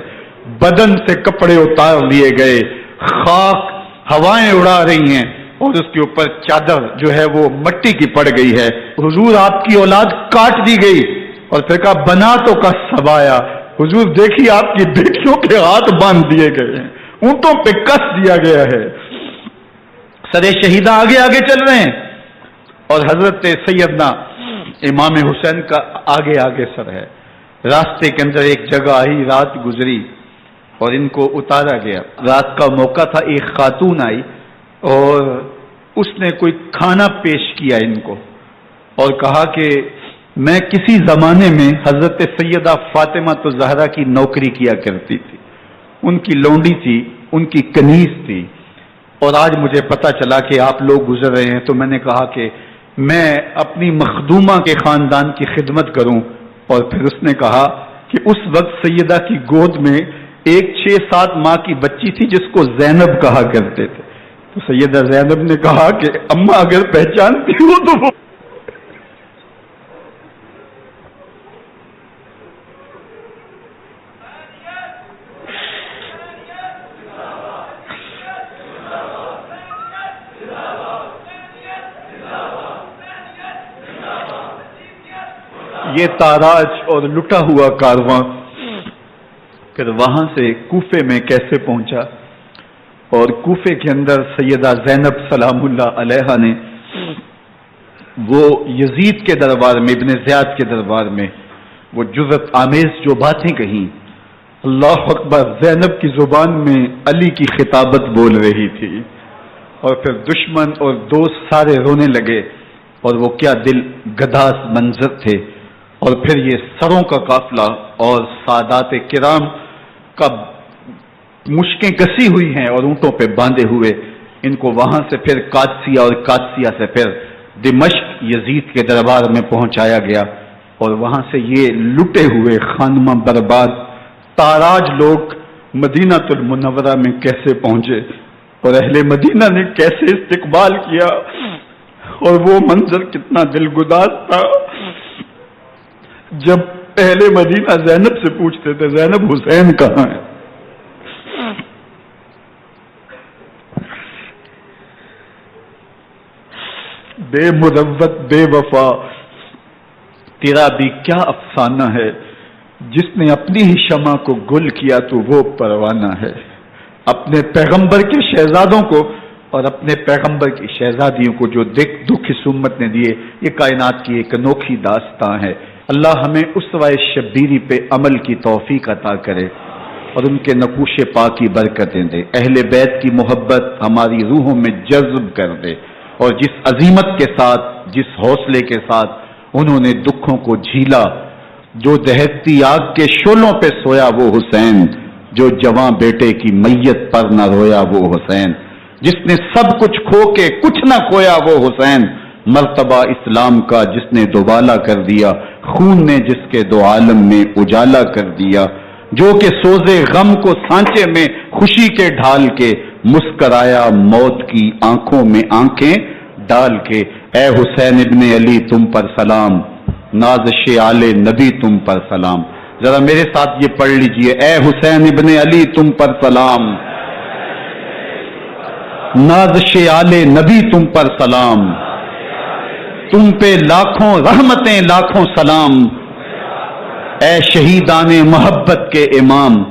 بدن سے کپڑے اتار لیے گئے، خاک ہوائیں اڑا رہی ہیں، اور اس کے اوپر چادر جو ہے وہ مٹی کی پڑ گئی ہے۔ حضور آپ کی اولاد کاٹ دی گئی، اور پھر کہا بناتوں کا سبایا، حضور دیکھیے آپ کی بیٹیوں کے ہاتھ باندھ دیے گئے ہیں، اونٹوں پہ کس دیا گیا ہے، سرے شہیدہ آگے آگے چل رہے ہیں، اور حضرت سیدنا امام حسین کا آگے آگے سر ہے۔ راستے کے اندر ایک جگہ آئی، رات گزری اور ان کو اتارا گیا۔ رات کا موقع تھا، ایک خاتون آئی اور اس نے کوئی کھانا پیش کیا ان کو، اور کہا کہ میں کسی زمانے میں حضرت سیدہ فاطمہ الزہرا کی نوکری کیا کرتی تھی، ان کی لونڈی تھی، ان کی کنیز تھی، اور آج مجھے پتا چلا کہ آپ لوگ گزر رہے ہیں، تو میں نے کہا کہ میں اپنی مخدومہ کے خاندان کی خدمت کروں۔ اور پھر اس نے کہا کہ اس وقت سیدہ کی گود میں ایک 6-7 ماہ کی بچی تھی جس کو زینب کہا کرتے تھے، تو سیدہ زینب نے کہا کہ اماں اگر پہچانتی ہو تو وہ یہ تاراج اور لٹا ہوا کارواں پھر وہاں سے کوفے میں کیسے پہنچا، اور کوفے کے اندر سیدہ زینب سلام اللہ علیہا نے وہ یزید کے دربار میں، ابن زیاد کے دربار میں وہ جرأت آمیز جو باتیں کہیں، اللہ اکبر، زینب کی زبان میں علی کی خطابت بول رہی تھی، اور پھر دشمن اور دوست سارے رونے لگے، اور وہ کیا دل گداز منظر تھے۔ اور پھر یہ سروں کا قافلہ اور سادات کرام کا مشکیں کسی ہوئی ہیں اور اونٹوں پہ باندھے ہوئے، ان کو وہاں سے پھر قادسیہ اور قادسیہ سے پھر دمشق یزید کے دربار میں پہنچایا گیا، اور وہاں سے یہ لٹے ہوئے خانمہ برباد تاراج لوگ مدینہ المنورہ میں کیسے پہنچے، اور اہل مدینہ نے کیسے استقبال کیا، اور وہ منظر کتنا دلگداز تھا جب اہل مدینہ زینب سے پوچھتے تھے زینب حسین کہاں ہے؟ بے مروت بے وفا، تیرا بھی کیا افسانہ ہے، جس نے اپنی ہی شمع کو گل کیا تو وہ پروانہ ہے۔ اپنے پیغمبر کے شہزادوں کو اور اپنے پیغمبر کی شہزادیوں کو جو دکھ اس امت نے دیے، یہ کائنات کی ایک انوکھی داستان ہے۔ اللہ ہمیں اسوہ شبیری پہ عمل کی توفیق عطا کرے اور ان کے نقوش پاک کی برکتیں دے، اہل بیت کی محبت ہماری روحوں میں جذب کر دے، اور جس عظیمت کے ساتھ، جس حوصلے کے ساتھ انہوں نے دکھوں کو جھیلا، جو دہکتی آگ کے شعلوں پہ سویا وہ حسین، جو جواں بیٹے کی میت پر نہ رویا وہ حسین، جس نے سب کچھ کھو کے کچھ نہ کھویا وہ حسین، مرتبہ اسلام کا جس نے دوبالا کر دیا، خون نے جس کے دو عالم میں اجالا کر دیا، جو کہ سوزے غم کو سانچے میں خوشی کے ڈھال کے مسکرایا موت کی آنکھوں میں آنکھیں ڈال کے۔ اے حسین ابن علی تم پر سلام، نازش آل نبی تم پر سلام۔ ذرا میرے ساتھ یہ پڑھ لیجئے، اے حسین ابن علی تم پر سلام، نازش آل نبی تم پر سلام، تم پہ لاکھوں رحمتیں لاکھوں سلام، اے شہیدان محبت کے امام،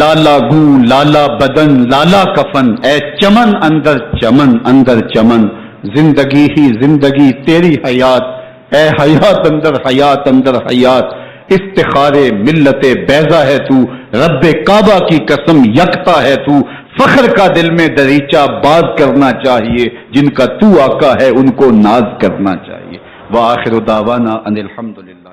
لالا گوں لالا بدن لالا کفن، اے چمن اندر چمن اندر چمن، زندگی ہی زندگی تیری حیات، اے حیات اندر حیات اندر حیات، استخار ملت بیضا ہے تو، رب کعبہ کی قسم یکتا ہے تو، فخر کا دل میں دریچہ باز کرنا چاہیے، جن کا تو آقا ہے ان کو ناز کرنا چاہیے۔ وآخر دعوانا ان الحمدللہ۔